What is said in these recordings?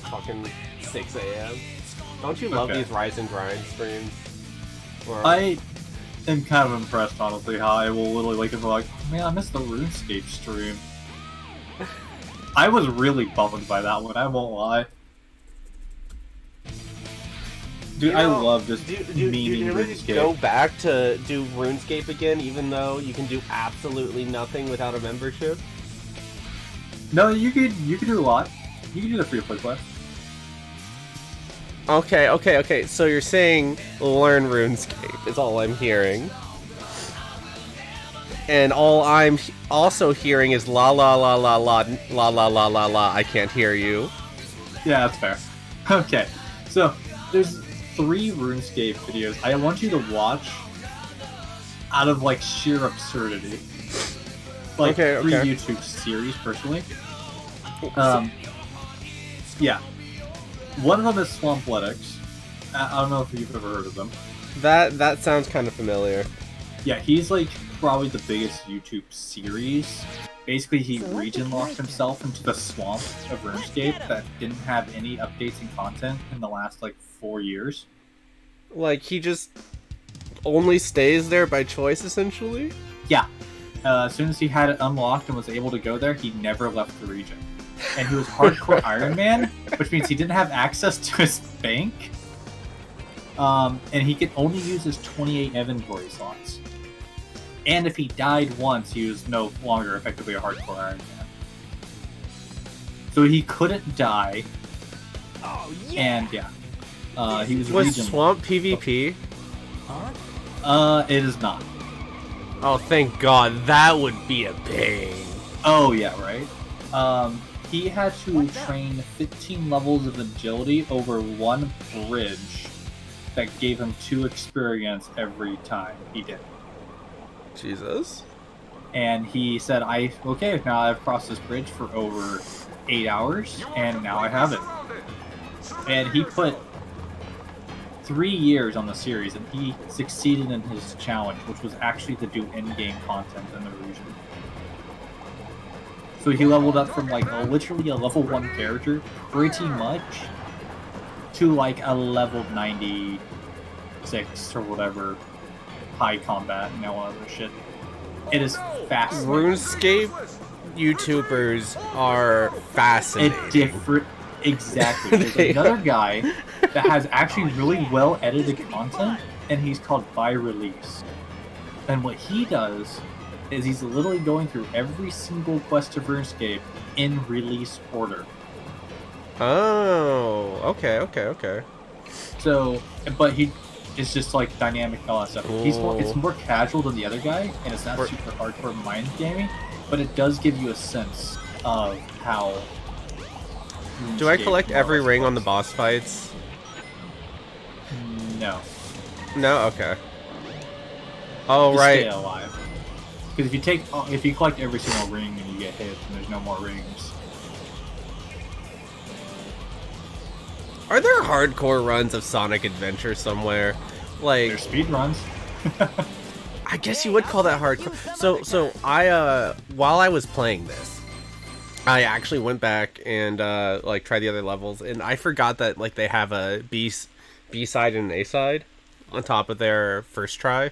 fucking 6 a.m. Don't you love these Rise and Grind streams? Or... I am kind of impressed, honestly, how I will literally wake up and be like, man, I missed the RuneScape stream. I was really bummed by that one, I won't lie. Dude, I love this memeing RuneScape. Go back to do RuneScape again, even though you can do absolutely nothing without a membership? No, you could do a lot. You can do the free-to-play quest. Okay, so you're saying learn RuneScape is all I'm hearing. And all I'm also hearing is la la la la la la la la la la, I can't hear you. Yeah, that's fair. Okay, so there's 3 RuneScape videos I want you to watch out of, like, sheer absurdity. Like, 3 YouTube series, personally. Yeah. One of them is Swampletics. I don't know if you've ever heard of them. That sounds kind of familiar. Yeah, he's, like, probably the biggest YouTube series. Basically, he region locked himself into the swamp of RuneScape that didn't have any updates and content in the last, like, 4 years. Like, he just only stays there by choice, essentially? Yeah. As soon as he had it unlocked and was able to go there, he never left the region. And he was hardcore Iron Man, which means he didn't have access to his bank. And he could only use his 28 inventory slots. And if he died once, he was no longer effectively a hardcore Iron Man. So he couldn't die. Oh, yeah. And yeah. He was Swamp PvP? It is not. Oh, thank God. That would be a pain. Oh, yeah, right? He had to train 15 levels of agility over one bridge that gave him 2 experience every time he did. Jesus. And he said, okay, now I've crossed this bridge for over 8 hours, and now I have it. And he put 3 years on the series, and he succeeded in his challenge, which was actually to do in-game content in the region. So he leveled up from, like, literally a level 1 character, pretty much, to, like, a level 96 or whatever, high combat and all other shit. It is fascinating. RuneScape YouTubers are fascinating. Exactly. There's another guy that has actually really well edited content, and he's called By Release. And what he does is he's literally going through every single quest of RuneScape in release order. Oh, okay. So, but it's just like dynamic and all that stuff. It's more casual than the other guy, and it's not super hardcore mind gaming, but it does give you a sense of how. Do I collect every ring on the boss fights? No. No? Okay. Oh, Just right. Stay alive. Because if you collect every single ring and you get hit, and there's no more rings. Are there hardcore runs of Sonic Adventure somewhere? Like, There's speed runs. I guess you would call that hardcore. So I while I was playing this, I actually went back and like tried the other levels, and I forgot that like they have a B side and an A side on top of their first try.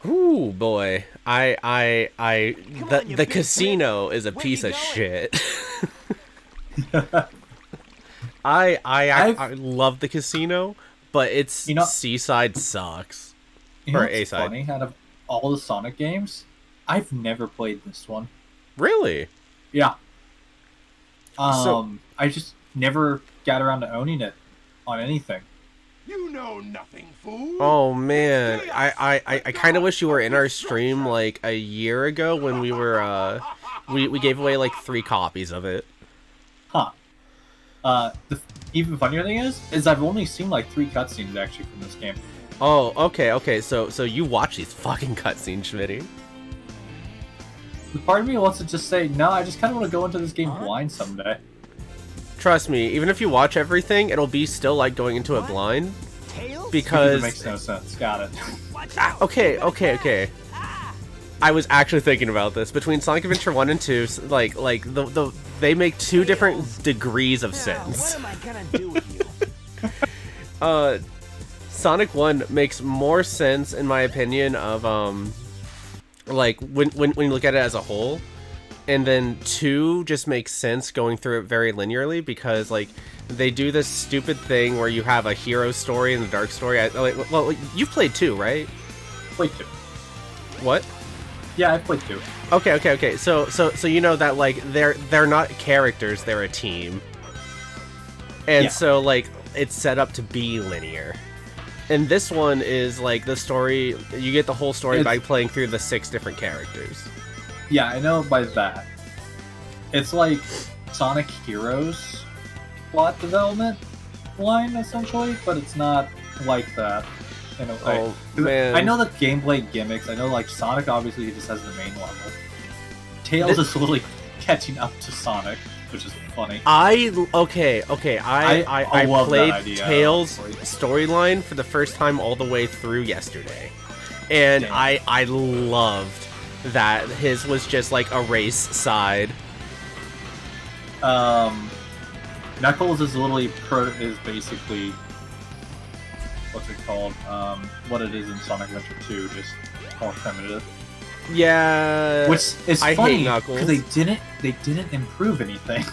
Ooh boy, the casino is a piece of shit. I love the casino, but its C-side sucks. Or A-side. Funny, out of all the Sonic games, I've never played this one. Really? Yeah. I just never got around to owning it on anything. You know nothing, fool. Oh man, I kind of wish you were in our stream like a year ago when we were we gave away like 3 copies of it. Huh. The even funnier thing is I've only seen like 3 cutscenes actually from this game. Oh, okay. So you watch these fucking cutscenes, Schmitty. Part of me wants to just say, no, I just kind of want to go into this game blind someday. Trust me, even if you watch everything, it'll be still like going into it blind. Because it makes no sense. Got it. Okay. I was actually thinking about this. Between Sonic Adventure 1 and 2, like the they make two different degrees of sense. What am I gonna do with you? Sonic 1 makes more sense, in my opinion, of like when you look at it as a whole, and then 2 just makes sense going through it very linearly, because like they do this stupid thing where you have a hero story and a dark story. Well, you've played 2, right? Played 2. What? Yeah, I played 2. Okay. So you know that like they're not characters, they're a team. And Yeah. so like it's set up to be linear. And this one is like the story, you get the whole story by playing through the 6 different characters. Yeah, I know by that. It's like Sonic Heroes plot development line, essentially, but it's not like that in a way. Oh, man. I know the gameplay gimmicks. I know, like, Sonic obviously just has the main level. Tails is literally catching up to Sonic, which is funny. I love played that idea, Tails' honestly. storyline for the first time all the way through yesterday. And Damn. I loved that his was just like a race side. Knuckles is literally is basically what's it called? What it is in Sonic Adventure 2, just more primitive. Yeah, Which is I funny hate Knuckles. because they didn't improve anything,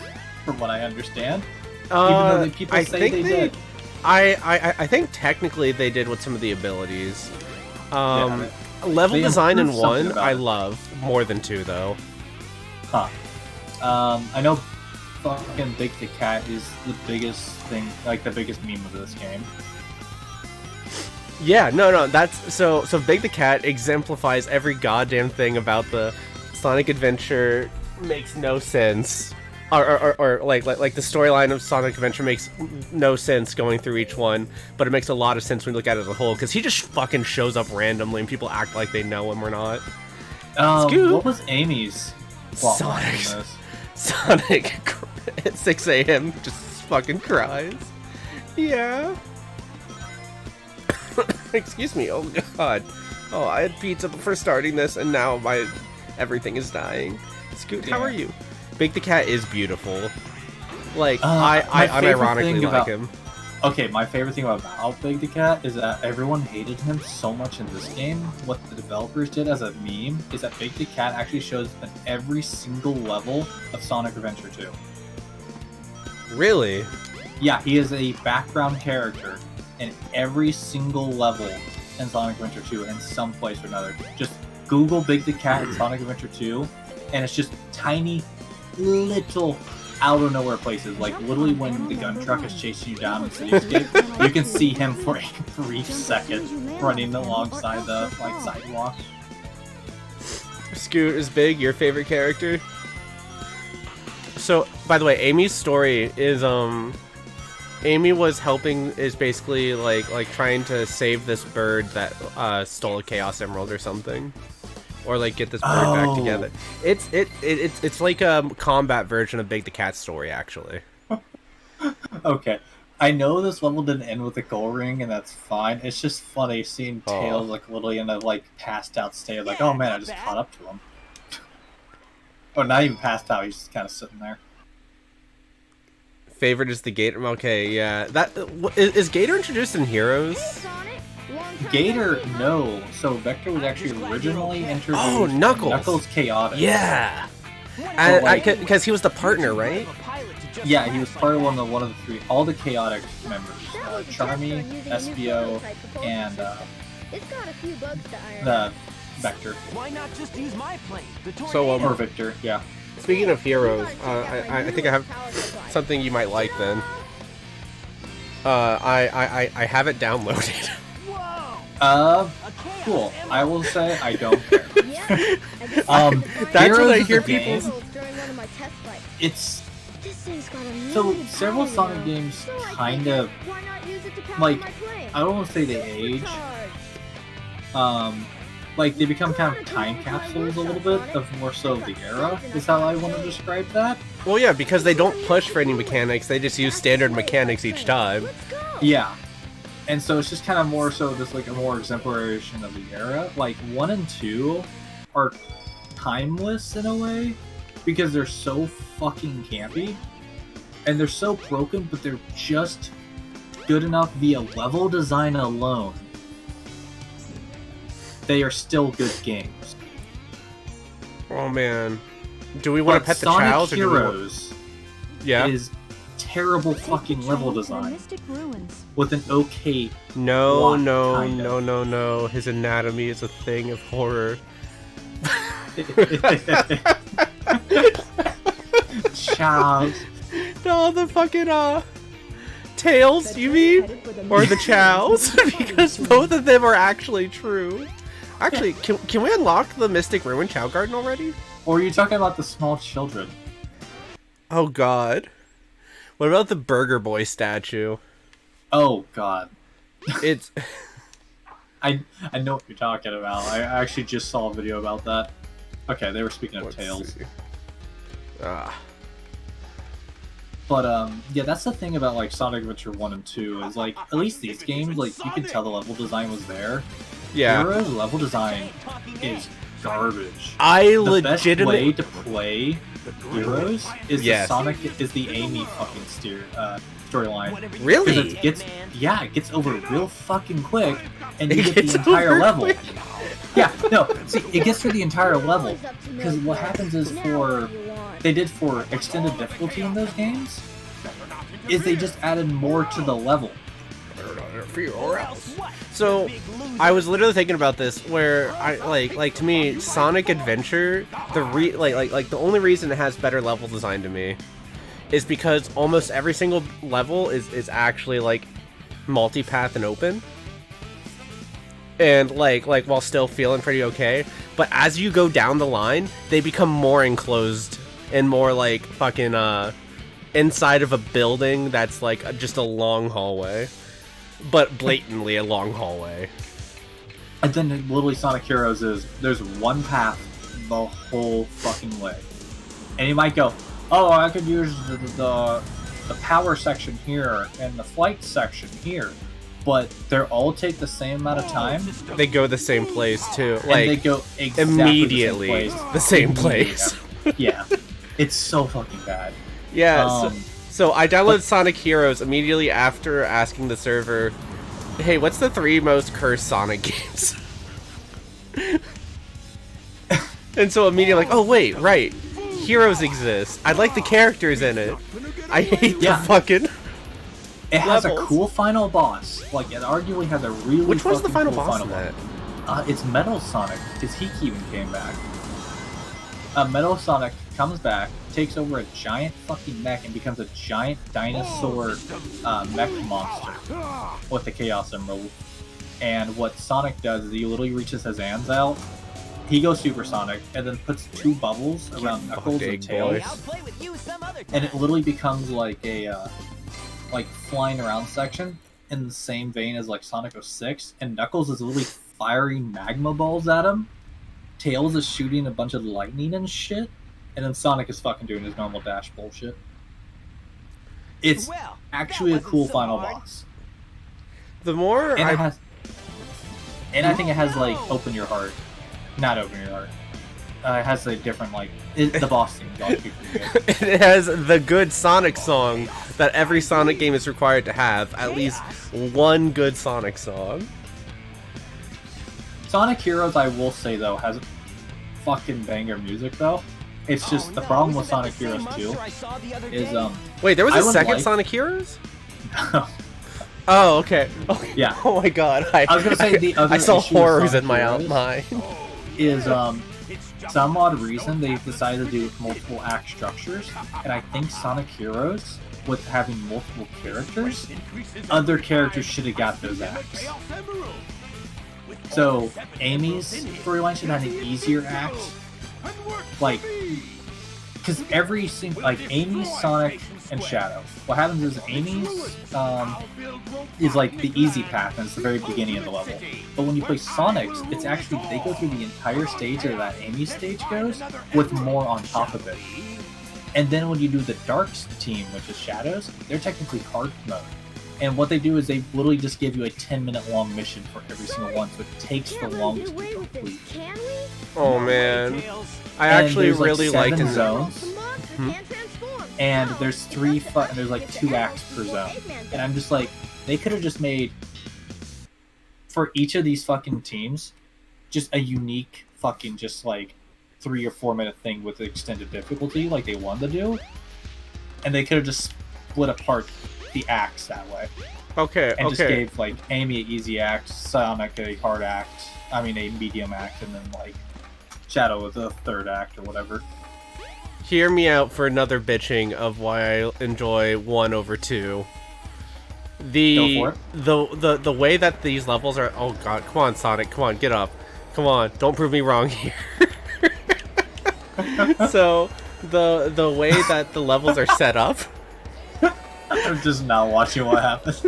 from what I understand. Even though people I say think they did. I think technically they did with some of the abilities. Level they design in improved something 1 about I it. love more than 2 though. Huh. I know fucking Big the Cat is the biggest thing, like the biggest meme of this game. Yeah, no, that's so Big the Cat exemplifies every goddamn thing about the Sonic Adventure. Makes no sense. Or like the storyline of Sonic Adventure makes no sense going through each one, but it makes a lot of sense when you look at it as a whole, because he just fucking shows up randomly and people act like they know him or not. Scoot. What was Amy's plot line in Sonic this? Sonic at 6 a.m. just fucking cries. Yeah. Excuse me. Oh god. Oh, I had pizza before starting this, and now everything is dying. Scoot, how are you? Big the Cat is beautiful. Like, I unironically like him. Okay, my favorite thing about Big the Cat is that everyone hated him so much in this game. What the developers did as a meme is that Big the Cat actually shows up in every single level of Sonic Adventure 2. Really? Yeah, he is a background character in every single level in Sonic Adventure 2 in some place or another. Just Google Big the Cat in Sonic Adventure 2, and it's just tiny, little, out of nowhere places. Like literally when the gun truck is chasing you down in Cityscape, you can see him for a brief second running alongside the sidewalk. Scoot is Big your favorite character? So, by the way, Amy's story is Amy is basically like trying to save this bird that stole a Chaos Emerald or something, or like get this bird back together. It's like a combat version of Big the Cat's story, actually. Okay, I know this level didn't end with a gold ring, and that's fine. It's just funny seeing Tails like literally in a like passed out state, like, oh man, I just caught up to him. Or not even passed out, he's just kind of sitting there. Favorite is the Gator. Okay, yeah. That is Gator introduced in Heroes? Gator, no. So Vector was actually originally introduced. Oh, Knuckles. Knuckles Chaotic. Yeah. Because he was the partner, right? Yeah, he was part of one of the three. All the Chaotic members: Charmy, SBO, and the Vector. Why not just use my plane? So, Or Victor, yeah. Speaking of Heroes, I think I have something you might like then. I have it downloaded. Cool. I will say I don't care. That's Heroes what I is hear a game. people. It's so several Sonic games kind of like, I don't want to say they age. Like they become kind of time capsules a little bit of more so the era, is how I want to describe that. Well, yeah, because they don't push for any mechanics; they just use standard mechanics each time. Yeah, and so it's just kind of more so just like a more exemplarization of the era. Like 1 and 2 are timeless in a way because they're so fucking campy, and they're so broken, but they're just good enough via level design alone. They are still good games. Oh man, do we want to pet the Sonic Chows? Heroes Yeah. is terrible fucking level design with an okay. No, plot, no, kind of. no, no, no. His anatomy is a thing of horror. Chows. No, the fucking tails, you mean? Or the Chows? Because both of them are actually true. Actually, can we unlock the Mystic Ruin Chow Garden already? Or are you talking about the small children? Oh god. What about the Burger Boy statue? Oh god. It's... I know what you're talking about. I actually just saw a video about that. Okay, they were speaking of Let's tails. see. Ah. But yeah, that's the thing about like Sonic Adventure 1 and 2 is like at least these games, like you can tell the level design was there. Yeah. Heroes level design is garbage. I The best way legitimately... to play Heroes is Yes. the Sonic is the Amy fucking storyline. Really? Because it gets over real fucking quick, and you It get gets the entire over level. quick. Yeah, no, see, it gets through the entire level, because what happens is for extended difficulty in those games, is they just added more to the level. So, I was literally thinking about this, where I like to me, Sonic Adventure, the only reason it has better level design to me, is because almost every single level is actually like multi-path and open, and like while still feeling pretty okay. But as you go down the line, they become more enclosed and more like fucking inside of a building that's like just a long hallway. But blatantly a long hallway. And then literally Sonic Heroes is, there's one path the whole fucking way. And you might go, oh, I could use the power section here and the flight section here. But they all take the same amount of time. They go the same place too. And they Like go exactly immediately the same place. Yeah. Yeah. It's so fucking bad. Yeah. So I downloaded Sonic Heroes immediately after asking the server, hey, what's the 3 most cursed Sonic games? And so immediately like, oh wait, right. Heroes exist. I like the characters in it. I hate the fucking... It has levels. a cool final boss. Like, it arguably has a really Which one's the fucking final cool boss in that? It's Metal Sonic, because he even came back. Metal Sonic comes back, takes over a giant fucking mech, and becomes a giant dinosaur mech monster with the Chaos Emerald. And what Sonic does is he literally reaches his hands out, he goes Supersonic, and then puts 2 bubbles around Knuckles and Tails, and it literally becomes like a like flying around section in the same vein as like Sonic 06, and Knuckles is literally firing magma balls at him. Tails is shooting a bunch of lightning and shit, and then Sonic is fucking doing his normal dash bullshit. It's actually a cool final boss. The more And I think it has like Open Your Heart. Not Open Your Heart. It has a different like the boss theme is also pretty good. it has the good Sonic song that every Sonic game is required to have. At least one good Sonic song. Sonic Heroes, I will say though, has fucking banger music though. It's just the problem with Sonic Heroes 2 is Wait, there was I a would second like- Sonic Heroes? Oh, okay. Yeah. Oh my god. I was gonna say the other I saw issue with horrors Sonic in my Heroes mind. is some odd reason they decided to do multiple act structures, and I think Sonic Heroes, with having multiple characters, other characters should have got those acts. So Amy's storyline should have an easier act, like, because every single, like Amy, Sonic, and Shadow. What happens is Amy's is like the easy path, and it's the very beginning of the level. But when you play Sonic's, it's actually they go through the entire stage that Amy stage goes, with more on top of it. And then when you do the Darks team, which is Shadows, they're technically hard mode. And what they do is they literally just give you a 10-minute long mission for every single one, so it takes the longest to complete. Oh man, I And actually there's, like, really liked 7 it. zones. And there's there's like 2 acts per zone. And I'm just like, they could have just made, for each of these fucking teams, just a unique fucking just like 3 or 4 minute thing with extended difficulty like they wanted to do. And they could have just split apart the acts that way. Okay, And just okay. gave like Amy an easy act, Sonic a hard act, a medium act, and then like Shadow with a 3rd act or whatever. Hear me out for another bitching of why I enjoy 1 over 2. Go for it. The way that these levels are. Oh god, come on, Sonic, come on, get up, come on, don't prove me wrong here. So the way that the levels are set up. I'm just not watching what happens.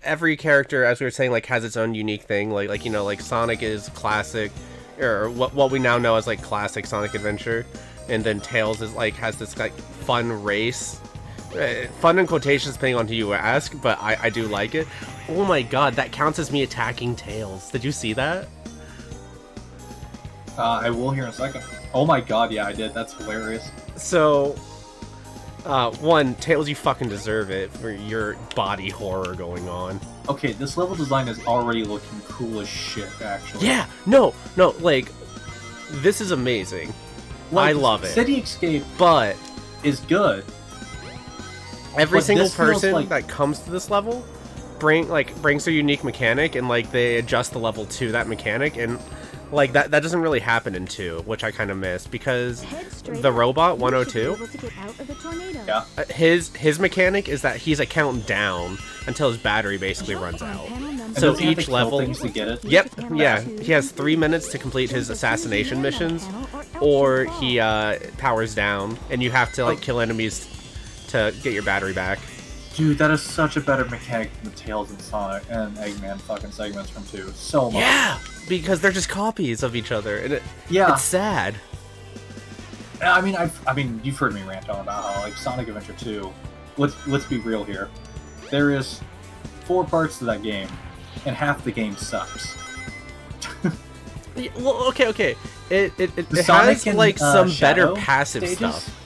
Every character, as we were saying, like has its own unique thing. Like you know, like Sonic is classic, or what we now know as like classic Sonic Adventure, and then Tails is like has this like fun race, fun in quotations depending on who you ask, but I do like it. Oh my god, that counts as me attacking Tails. Did you see that? I will here in a second. Oh my god, yeah, I did. That's hilarious. So. 1, Tails, you fucking deserve it for your body horror going on. Okay, this level design is already looking cool as shit, actually. Yeah, no, like, this is amazing. Like, I love it. City Escape But is good. every But single this feels person like- that comes to this level brings their unique mechanic, and like they adjust the level to that mechanic, and like that doesn't really happen in 2, which I kind of miss, because the robot 102, Yeah. his mechanic is that he's a count down until his battery basically runs out. And So does he have to each kill level, things to get it? yep, yeah, he has 3 minutes to complete his assassination missions, or he powers down, and you have to like kill enemies to get your battery back. Dude, that is such a better mechanic than the Tails and Sonic and Eggman fucking segments from 2. So much. Yeah, because they're just copies of each other, and Yeah. it's sad. I mean, you've heard me rant on about how like Sonic Adventure 2. Let's be real here. There is 4 parts to that game, and half the game sucks. Yeah, well, okay. It Sonic has and, like some better Shadow passive stages? stuff.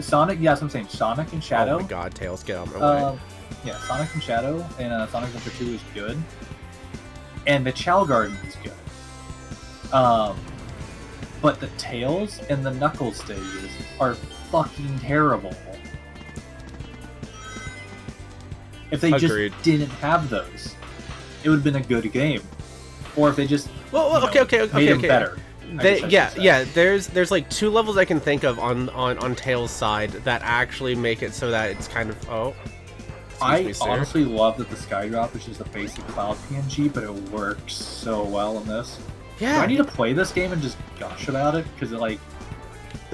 Sonic, yeah, that's what I'm saying. Sonic and Shadow. Oh my god, Tails, get out of my way. Yeah, Sonic and Shadow and Sonic Adventure 2 is good. And the Chow Garden is good. But the Tails and the Knuckles stages are fucking terrible. If they Agreed. just didn't have those, it would have been a good game. Or if they just Well, you know, okay. made them better. I guess I should say. Yeah. There's like 2 levels I can think of on Tails' side that actually make it so that it's kind of I me, sir. honestly love that the Skydrop is just a basic cloud PNG, but it works so well in this. Do I Yeah. need to play this game and just gush about it? Because it like,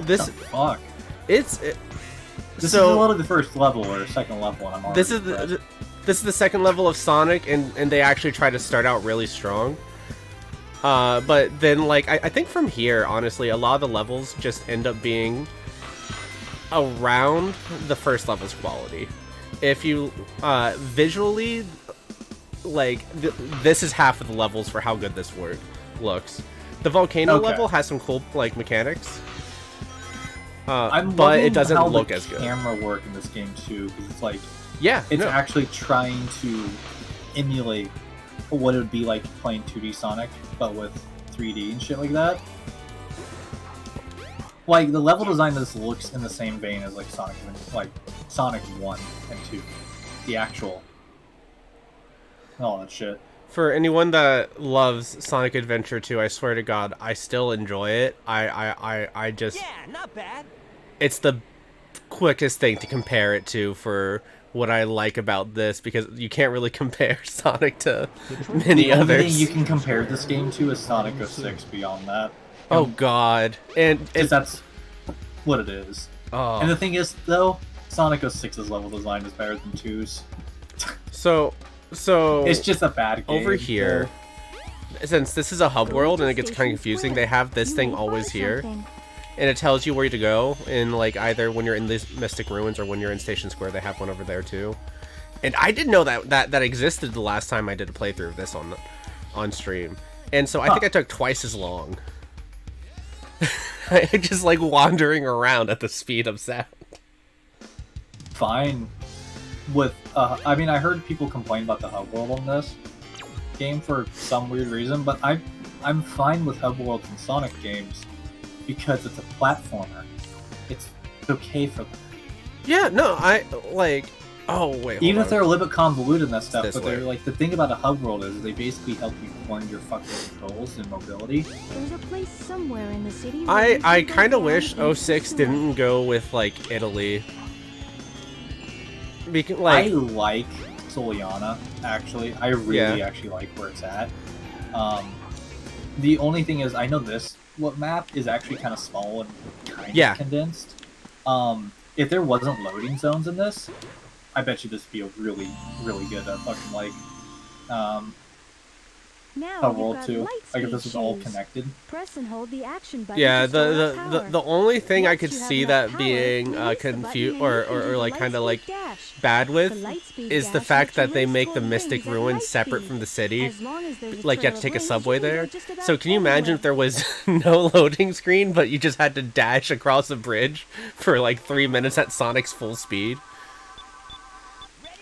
This what the fuck. it's This so is literally the first level or second level, and I'm already this is this is the second level of Sonic, and they actually try to start out really strong. But then like I think from here, honestly, a lot of the levels just end up being around the first level's quality. If you visually, like this is half of the levels for how good this looks. The volcano Okay. level has some cool like mechanics, I'm but loving it doesn't how look the as good. camera work in this game too, because it's like Yeah, it's no. actually trying to emulate what it would be like playing 2D Sonic, but with 3D and shit like that. Like the level design of this looks in the same vein as like Sonic 1 and 2, the actual, all that shit. For anyone that loves Sonic Adventure 2, I swear to God, I still enjoy it. I just... Yeah, not bad. It's the quickest thing to compare it to for what I like about this, because you can't really compare Sonic to many The only thing others. you can compare this game to is Sonic 06 beyond that. Oh God. And Because that's what it is. oh. And the thing is, though, Sonic 06's level design is better than 2's. So It's just a bad game. over here, since this is a hub world and it gets kind of confusing, they have this thing always here. and it tells you where to go. And like either when you're in these Mystic Ruins or when you're in Station Square, they have one over there too. And I didn't know that existed the last time I did a playthrough of this on stream. And so I think I took twice as long. I just like wandering around at the speed of sound. Fine with I mean, I heard people complain about the hub world on this game for some weird reason, but I'm fine with hub worlds in Sonic games because it's a platformer. It's okay for them. Yeah, no, I like. Oh wait, even if on. they're a little bit convoluted and that stuff, This but way. they're like the thing about a hub world is they basically help you learn your fucking controls and mobility. There's a place somewhere in the city. I kind of wish 06 didn't go with like Italy. I like Soliana, actually. I really actually like where it's at. The only thing is, I know this map is actually kind of small and kind of condensed. If there wasn't loading zones in this, I bet you this would be a really, really good fucking like a world too. Like if this was all connected. Press and hold the action button. Yeah, the only thing I could see that being confused or like kind of like bad with is the fact that they make the Mystic Ruins separate from the city. Like you have to take a subway there. So can you imagine if there was no loading screen, but you just had to dash across a bridge for like 3 minutes at Sonic's full speed?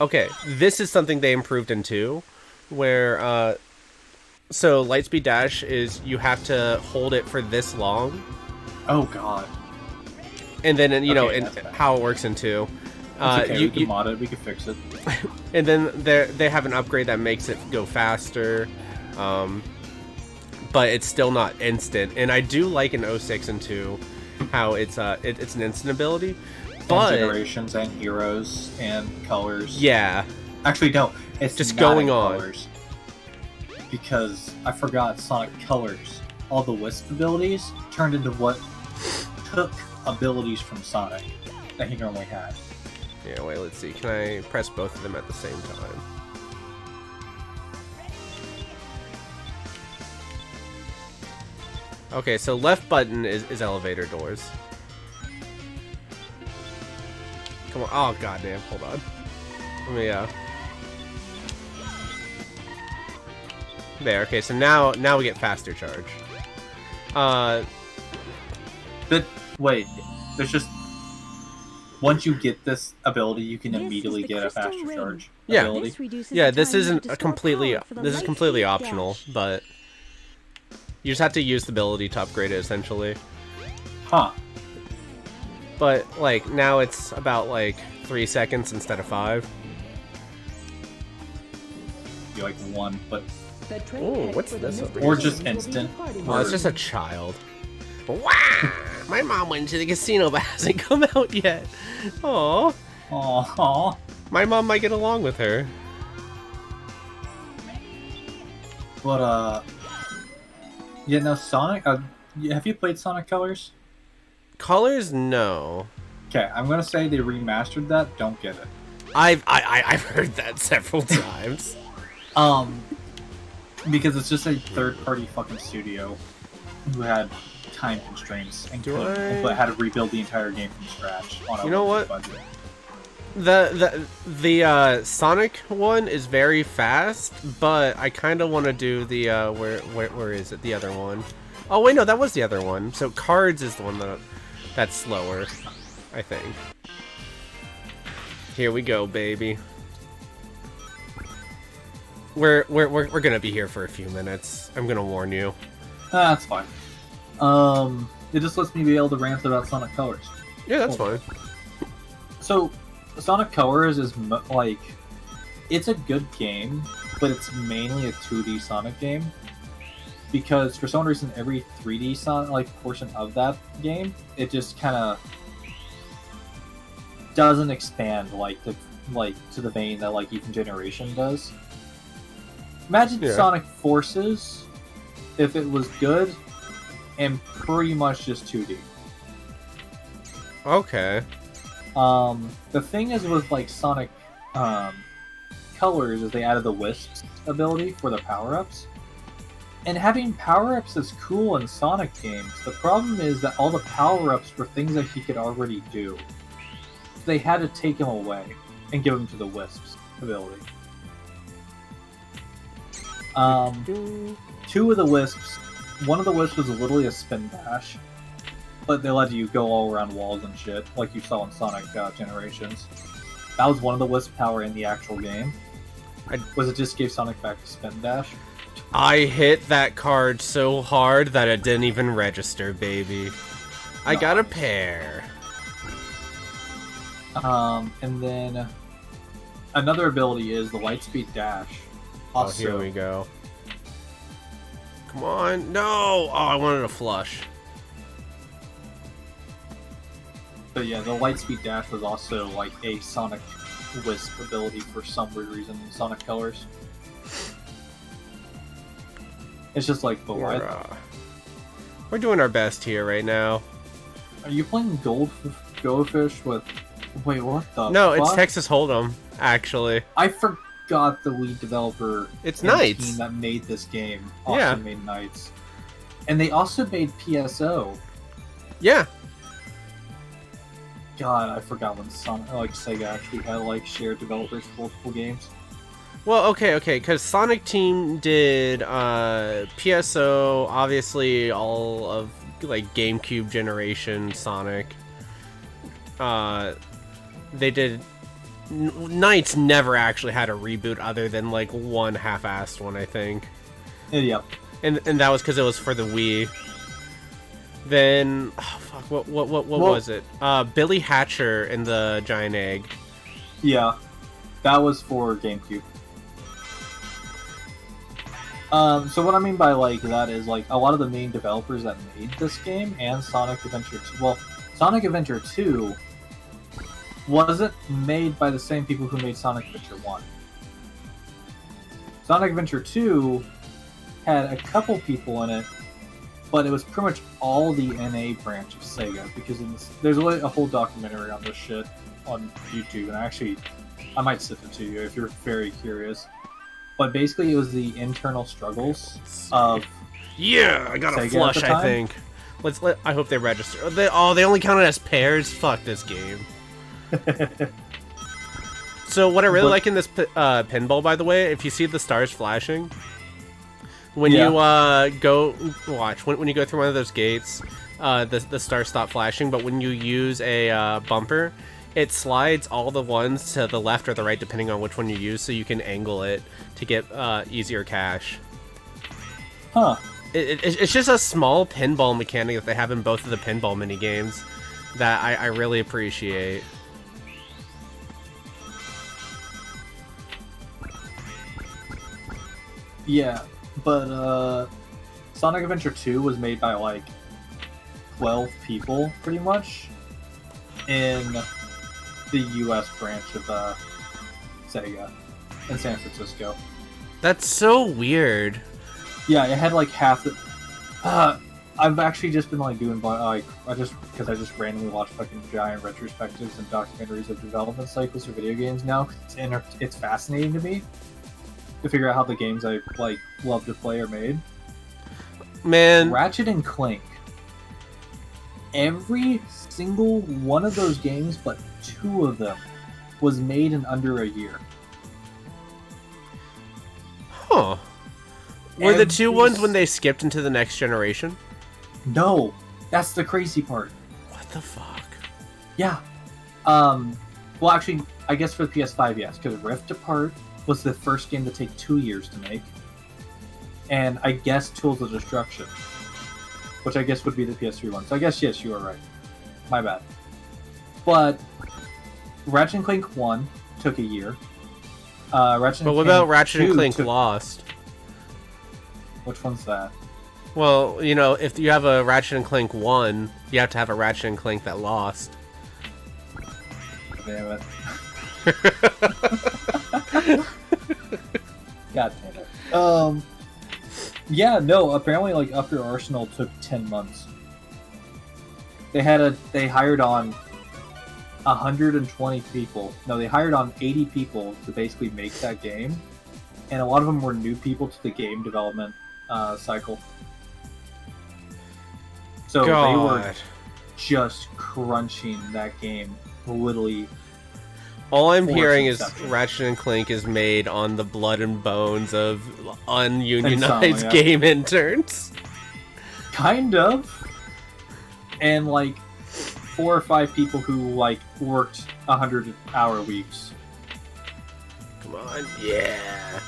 Okay, this is something they improved in 2, where so Lightspeed Dash is you have to hold it for this long. Oh god. And then you know, and how it works in 2. Okay, we can mod it, we can fix it. And then they have an upgrade that makes it go faster. But it's still not instant. And I do like in 06 and 2 how it's an instant ability. But and generations and heroes and colors. Yeah. Actually, no. It's just going on. Colors. Because I forgot Sonic Colors. All the Wisp abilities turned into what took abilities from Sonic that he normally had. Yeah, wait, let's see. Can I press both of them at the same time? Okay, so left button is elevator doors. Come on. Oh, goddamn. Hold on. Let me, There. Okay, so now we get faster charge. But wait, there's just once you get this ability, you can immediately get a faster charge ability. Yeah, this isn't a completely optional, but you just have to use the ability to upgrade it essentially. Huh. But like now it's about like 3 seconds instead of 5. Be like 1, but oh, what's this over here? Or just instant. Oh, it's just a child. Wow! My mom went to the casino but hasn't come out yet. Aww. Aww. My mom might get along with her. But yeah, no, Sonic. Have you played Sonic Colors? Colors, no. Okay, I'm gonna say they remastered that. Don't get it. I've heard that several times. Because it's just a third-party fucking studio who had time constraints and but had to rebuild the entire game from scratch on a budget. The Sonic one is very fast, but I kind of want to do the where is it? The other one. Oh wait, no, that was the other one. So Cards is the one that's slower, I think. Here we go, baby. We're gonna be here for a few minutes. I'm gonna warn you. That's fine. It just lets me be able to rant about Sonic Colors. Yeah, that's fine. So, Sonic Colors is like, it's a good game, but it's mainly a 2D Sonic game. Because for some reason, every 3D Sonic portion of that game, it just kind of doesn't expand to the vein that like Even Generation does. Imagine Sonic Forces if it was good and pretty much just 2D. Okay. The thing is with like Sonic Colors is they added the Wisp ability for the power-ups. And having power-ups is cool in Sonic games. The problem is that all the power-ups were things that he could already do. They had to take him away and give him to the Wisp's ability. Two of the Wisps, one of the Wisps was literally a spin dash, but they let you go all around walls and shit, like you saw in Sonic Generations. That was one of the Wisp power in the actual game. Was it just gave Sonic back to spin dash? I hit that card so hard that it didn't even register, baby. I got a pair. And then another ability is the Lightspeed Dash. Also, here we go. Come on. No! Oh, I wanted a flush. But yeah, the Lightspeed Dash was also like a Sonic Wisp ability for some weird reason in Sonic Colors. It's just like, but why? We're doing our best here right now. Are you playing Goldfish with... Wait, what the No, fuck? it's Texas Hold'em, actually. I forgot the lead developer It's and Knights. team that made this game also Yeah. made Knights. And they also made PSO. Yeah. God, I forgot when Sega actually had like shared developers for multiple games. Well, okay, because Sonic Team did PSO, obviously all of like GameCube generation Sonic. They did. Knights never actually had a reboot other than like one half-assed one, I think. Yep. And that was because it was for the Wii. Then, oh, fuck, what was it? Billy Hatcher and the Giant Egg. Yeah, that was for GameCube. So what I mean by like that is like a lot of the main developers that made this game and Sonic Adventure 2. Well, Sonic Adventure 2 wasn't made by the same people who made Sonic Adventure 1. Sonic Adventure 2 had a couple people in it, but it was pretty much all the NA branch of Sega, because there's a whole documentary on this shit on YouTube, and I might send it to you if you're very curious. But basically it was the internal struggles of Yeah, I got a Sega flush, at the I time? think. I hope they register. They only counted as pairs? Fuck this game. So what I really like in this pinball, by the way, if you see the stars flashing, when you go watch when you go through one of those gates, the stars stop flashing. But when you use a bumper, it slides all the ones to the left or the right depending on which one you use, so you can angle it to get easier cash. Huh. It's just a small pinball mechanic that they have in both of the pinball mini games that I really appreciate. Yeah, but Sonic Adventure 2 was made by like 12 people, pretty much, in the US branch of Sega in San Francisco. That's so weird. Yeah, it had like half the... I've actually just been like doing because I just randomly watch fucking giant retrospectives and documentaries of development cycles for video games now. It's fascinating to me to figure out how the games I like love to play are made. Man, Ratchet and Clank. Every single one of those games, but 2 of them, was made in under a year. huh? Were the 2 Every ones when they skipped into the next generation? No, that's the crazy part. What the fuck? Yeah. Well, actually, I guess for the PS5, yes, because Rift Apart was the first game to take 2 years to make. And I guess Tools of Destruction, which I guess would be the PS3 one. So I guess, yes, you are right. My bad. But Ratchet and Clank 1 took a year. Ratchet But and what Clank about Ratchet and 2 Clank took... Lost? Which one's that? Well, you know, if you have a Ratchet and Clank 1, you have to have a Ratchet and Clank that lost. Damn it. God damn it. Yeah, no, apparently like Upper Arsenal took 10 months. They hired on 120 people. No, they hired on 80 people to basically make that game. And a lot of them were new people to the game development cycle. So God. they were just crunching that game, literally. All I'm Force hearing is Inception. Ratchet and Clank is made on the blood and bones of ununionized Insomnia. game interns. Kind of. And like 4 or 5 people who like worked 100-hour weeks. Come on, yeah.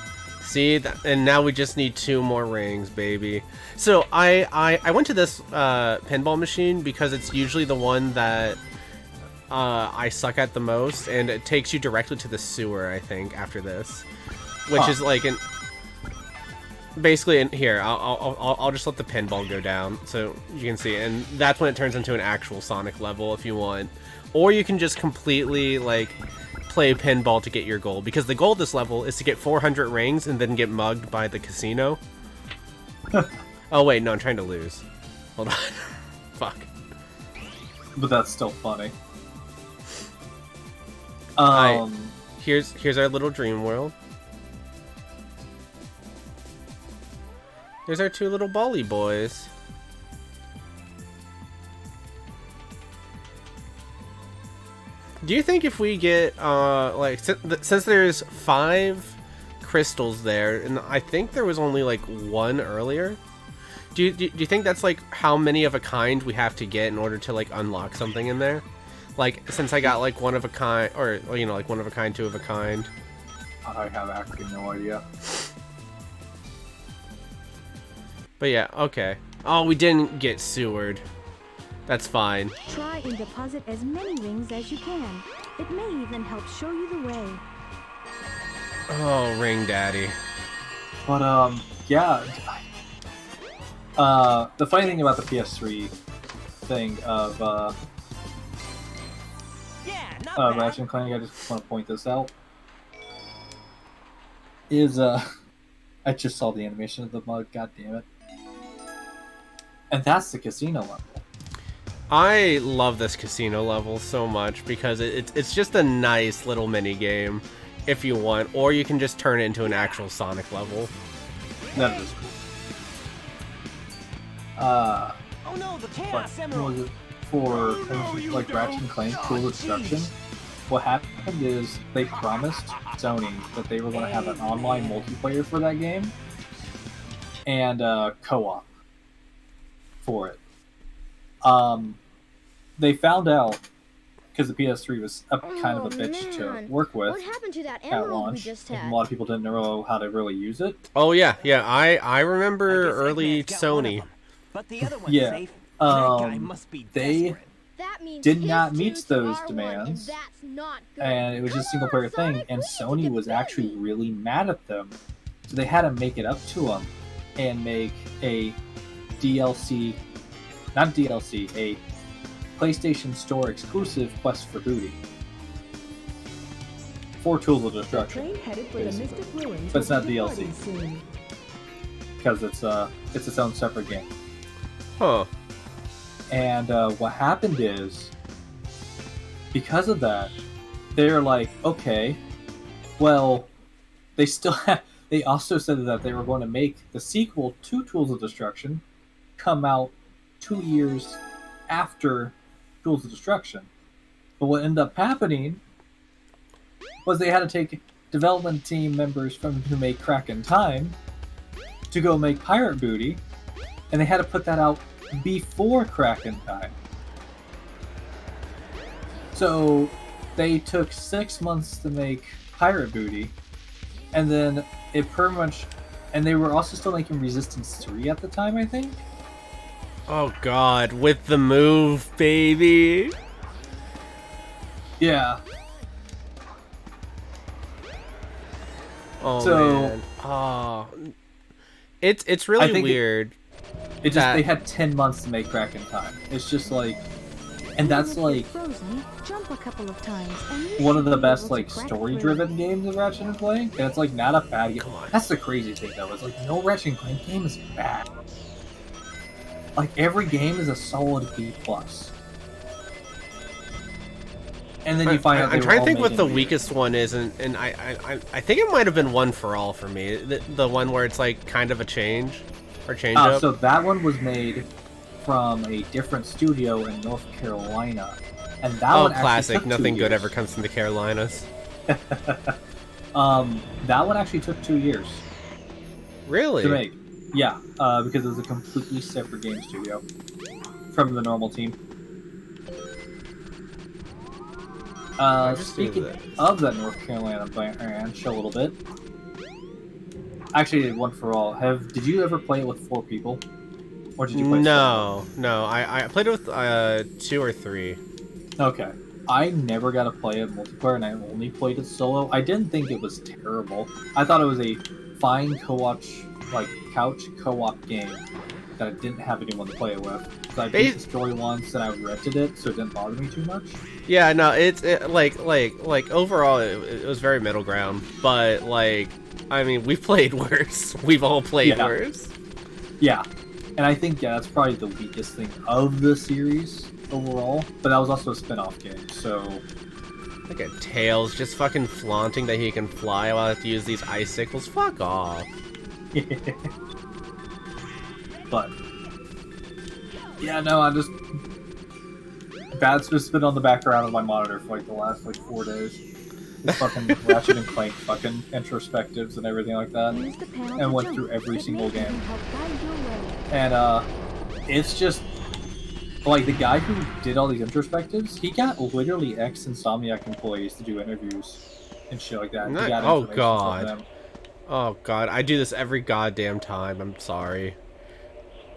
See, and now we just need 2 more rings, baby. So I went to this pinball machine because it's usually the one that I suck at the most, and it takes you directly to the sewer, I think, after this, which is like basically in here. I'll just let the pinball go down so you can see, and that's when it turns into an actual Sonic level if you want, or you can just completely like play pinball to get your goal, because the goal of this level is to get 400 rings and then get mugged by the casino. Oh wait, no, I'm trying to lose. Hold on. Fuck. But that's still funny. Here's our little dream world. Here's our 2 little Bally boys. Do you think if we get like since there's 5 crystals there, and I think there was only like 1 earlier, do you think that's like how many of a kind we have to get in order to like unlock something in there? Like, since I got like 1 of a kind, or you know, like 1 of a kind, 2 of a kind. I have actually no idea. But yeah, okay. Oh, we didn't get sewered. That's fine. Try and deposit as many rings as you can. It may even help show you the way. Oh, Ring Daddy. But yeah. The funny thing about the PS3 thing of Ratchet and Clank, I just want to point this out, is I just saw the animation of the mug, god damn it. And that's the casino level. I love this casino level so much because it's just a nice little mini game if you want, or you can just turn it into an actual Sonic level. That is cool. Oh no, the Chaos Emerald! For like Ratchet and Clank Tool Destruction, what happened is they promised Sony that they were going to have an online multiplayer for that game and co-op for it. They found out because the PS3 was kind of a bitch to work with What happened to that at emerald we launch, just and had? a lot of people didn't know how to really use it. Oh yeah, I remember early Sony. But the other one's Yeah, safe. That guy must be they desperate. That means did his not 2 meet to those our 1, demands, and that's not good. and it was just a single player thing, and Sony was actually really mad at them, so they had to make it up to them and make a DLC, not DLC, a PlayStation Store exclusive Quest for Booty for Tools of Destruction, Train headed for the basically. Mystic Ruins But it's will not be DLC. departing soon. because it's its own separate game. Huh. And what happened is, because of that, they're like, okay, well, they still have. They also said that they were going to make the sequel to Tools of Destruction come out 2 years after Tools of Destruction. But what ended up happening was they had to take development team members from who made Crack in Time to go make Pirate Booty, and they had to put that out before Crack in Time. So they took 6 months to make Pirate Booty, and then it pretty much, and they were also still making Resistance 3 at the time, I think. Oh god, with the move, baby. Yeah. Oh So- man. Oh. It's really I think weird. It just That- they had 10 months to make Crack in Time. It's just like, and that's Even if like you're frozen, jump a couple of times and you one of should the be best able to like crack story-driven games of Ratchet and Clank, and it's like not a bad game. Come on. That's the crazy thing though. It's like no Ratchet and Clank game is bad. Like every game is a solid B plus. And then you find out I'm they trying were to think all what made the in Unity. weakest one is, and I think it might have been One for All for me. The one where it's like kind of a change. Or change up? So that one was made from a different studio in North Carolina, and that one actually classic. took Nothing 2 good years. ever comes from the Carolinas. That one actually took 2 years Really? to make. Yeah, because it was a completely separate game studio from the normal team. Speaking of that North Carolina branch a little bit, actually, One for All. Did you ever play it with 4 people, or did you play? No. I played it with 2 or 3. Okay. I never got to play it multiplayer, and I only played it solo. I didn't think it was terrible. I thought it was a fine couch co-op game that I didn't have anyone to play it with. So I beat the story once, and I rented it, so it didn't bother me too much. Yeah, no, like overall, it was very middle ground. But like, I mean, we've played worse. We've all played worse. Yeah, and I think that's probably the weakest thing of the series overall. But that was also a spin-off game, so. Look at Tails just fucking flaunting that he can fly while I have to use these icicles. Fuck off. But yeah, no, I just that's just been on the background of my monitor for like the last 4 days. Just fucking Ratchet and Clank fucking introspectives and everything like that, and went through every single game. And it's just like the guy who did all these introspectives, he got literally ex-Insomniac employees to do interviews and shit like that. Oh god, I do this every goddamn time. I'm sorry.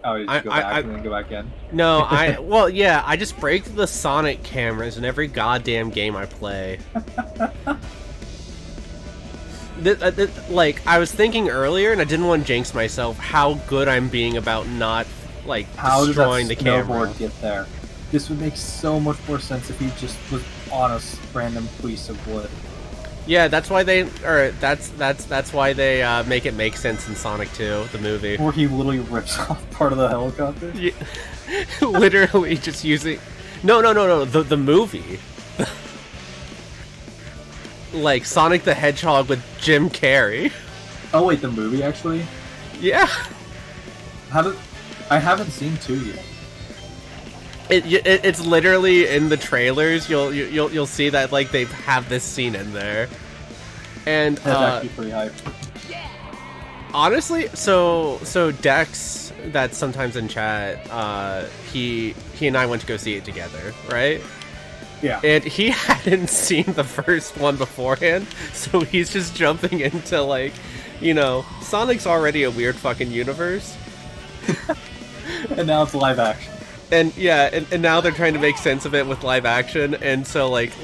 Oh, did you go back and then go back in? No, well, yeah, I just break the Sonic cameras in every goddamn game I play. Like, I was thinking earlier, and I didn't want to jinx myself, how good I'm being about not, like, destroying the camera. How does that snowboard get there? This would make so much more sense if he just was on a random piece of wood. Yeah, that's why they make it make sense in Sonic 2, the movie. Where he literally rips off part of the helicopter? Yeah. Literally just using... No, the movie. Like, Sonic the Hedgehog with Jim Carrey. Oh wait, the movie actually? Yeah. I haven't seen 2 yet. It's literally in the trailers. You'll see that like they have this scene in there, and that's actually pretty hype. Honestly, so Dex, that's sometimes in chat. He and I went to go see it together, right? Yeah. And he hadn't seen the first one beforehand, so he's just jumping into like, Sonic's already a weird fucking universe, and now it's live action. And yeah, and now they're trying to make sense of it with live action, and so like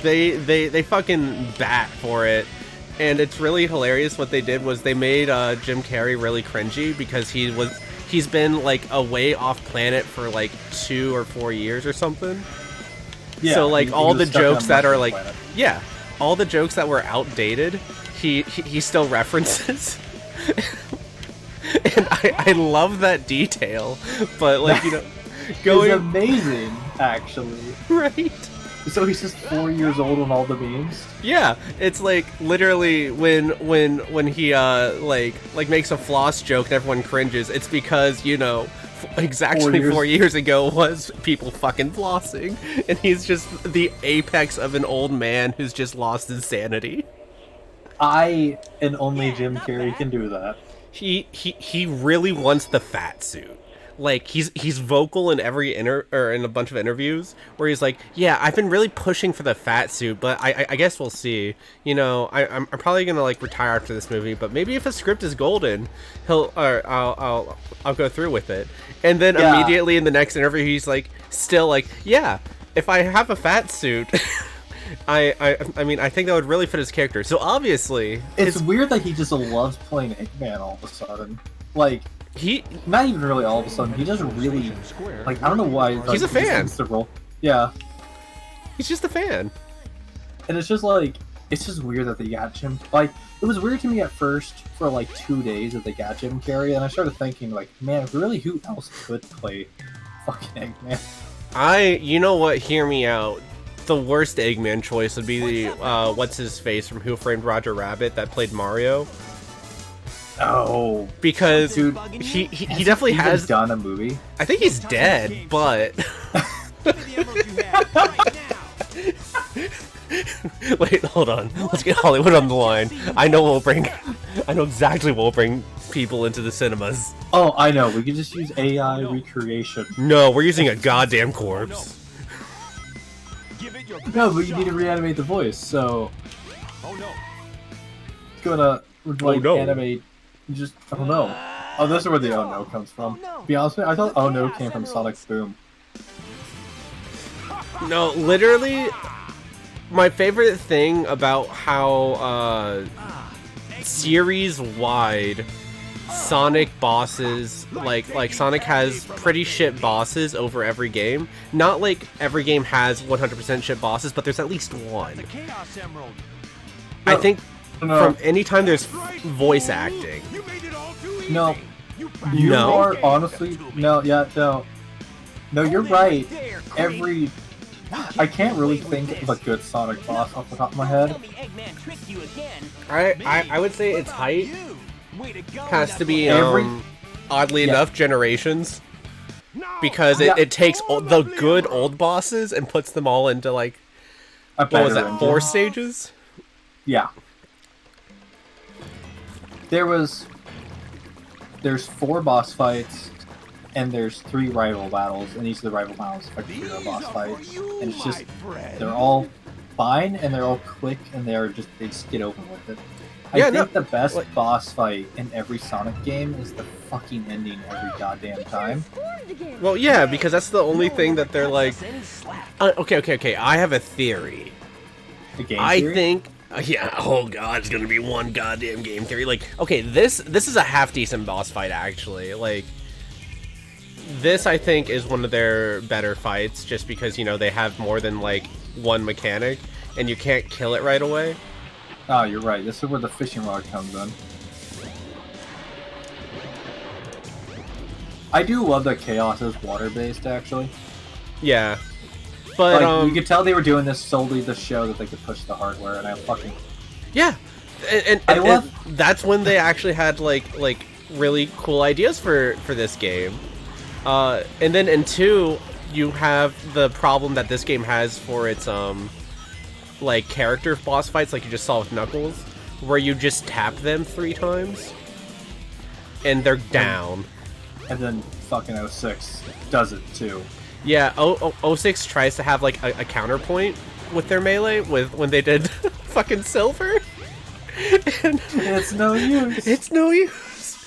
they fucking bat for it, and it's really hilarious. What they did was they made Jim Carrey really cringy because he's been like away off planet for like 2 or 4 years or something. Yeah, so like all the jokes that are like all the jokes that were outdated, he still references. And I love that detail, but like It's amazing, actually. Right. So he's just 4 years old on all the memes. Yeah, it's like literally when he like makes a floss joke and everyone cringes. It's because exactly 4 years ago was people fucking flossing, and he's just the apex of an old man who's just lost his sanity. And only Jim Carrey can do that. He really wants the fat suit. Like he's vocal in in a bunch of interviews where he's like, yeah, I've been really pushing for the fat suit, but I guess we'll see. I'm probably gonna like retire after this movie, but maybe if the script is golden, I'll go through with it. And then immediately in the next interview, he's like, still like, yeah, if I have a fat suit, I mean, I think that would really fit his character. So obviously, it's weird that he just loves playing Eggman all of a sudden. Like. Not even really all of a sudden, he doesn't really, like, I don't know why. He's a fan. The role. Yeah. He's just a fan. And it's just like, it's just weird that they got Jim, like, it was weird to me at first for like 2 days that they got Jim Carrey, and I started thinking like, man, really, who else could play fucking Eggman? You know what, hear me out. The worst Eggman choice would be the, what's his face from Who Framed Roger Rabbit that played Mario. Oh, because dude, he definitely has done a movie. I think he's dead, but wait, hold on. Let's get Hollywood on the line. I know exactly what will bring people into the cinemas. Oh, I know. We could just use AI recreation. No, we're using a goddamn corpse. No, but you need to reanimate the voice. So, it's gonna animate. You just I don't know. Oh, this is where the "oh no" comes from. To be honest with you, I thought "oh no" came from Sonic Boom. No, literally, my favorite thing about how series-wide Sonic bosses, like Sonic has pretty shit bosses over every game. Not like every game has 100% shit bosses, but there's at least one. I think from any time there's voice acting. No, you are honestly no, you're right. I can't really think of a good Sonic boss off the top of my head. I would say its height has to be oddly enough Generations, because it takes the good old bosses and puts them all into like what was that, 4 stages? Yeah. There's 4 boss fights, and there's 3 rival battles, and each of the rival battles are 3 boss fights, and it's just they're all fine and they're all quick and they just get over with it. I think the best boss fight in every Sonic game is the fucking ending every goddamn time. Well, yeah, because that's the only thing that they're like. Okay. I have a theory. The game theory? I think. Yeah. Oh god, it's gonna be one goddamn game theory. Like, okay, this is a half decent boss fight actually. Like, this I think is one of their better fights, just because they have more than like one mechanic, and you can't kill it right away. Oh, you're right. This is where the fishing rod comes in. I do love that Chaos is water-based, actually. Yeah. But, you could tell they were doing this solely to show that they could push the hardware, and I fucking... Yeah! And that's when they actually had, like really cool ideas for this game. And then in 2, you have the problem that this game has for its, like character boss fights, like you just saw with Knuckles, where you just tap them 3 times and they're down. And then fucking 06 does it too. Yeah, 06 tries to have like a counterpoint with their melee when they did fucking Silver. And it's no use. It's no use.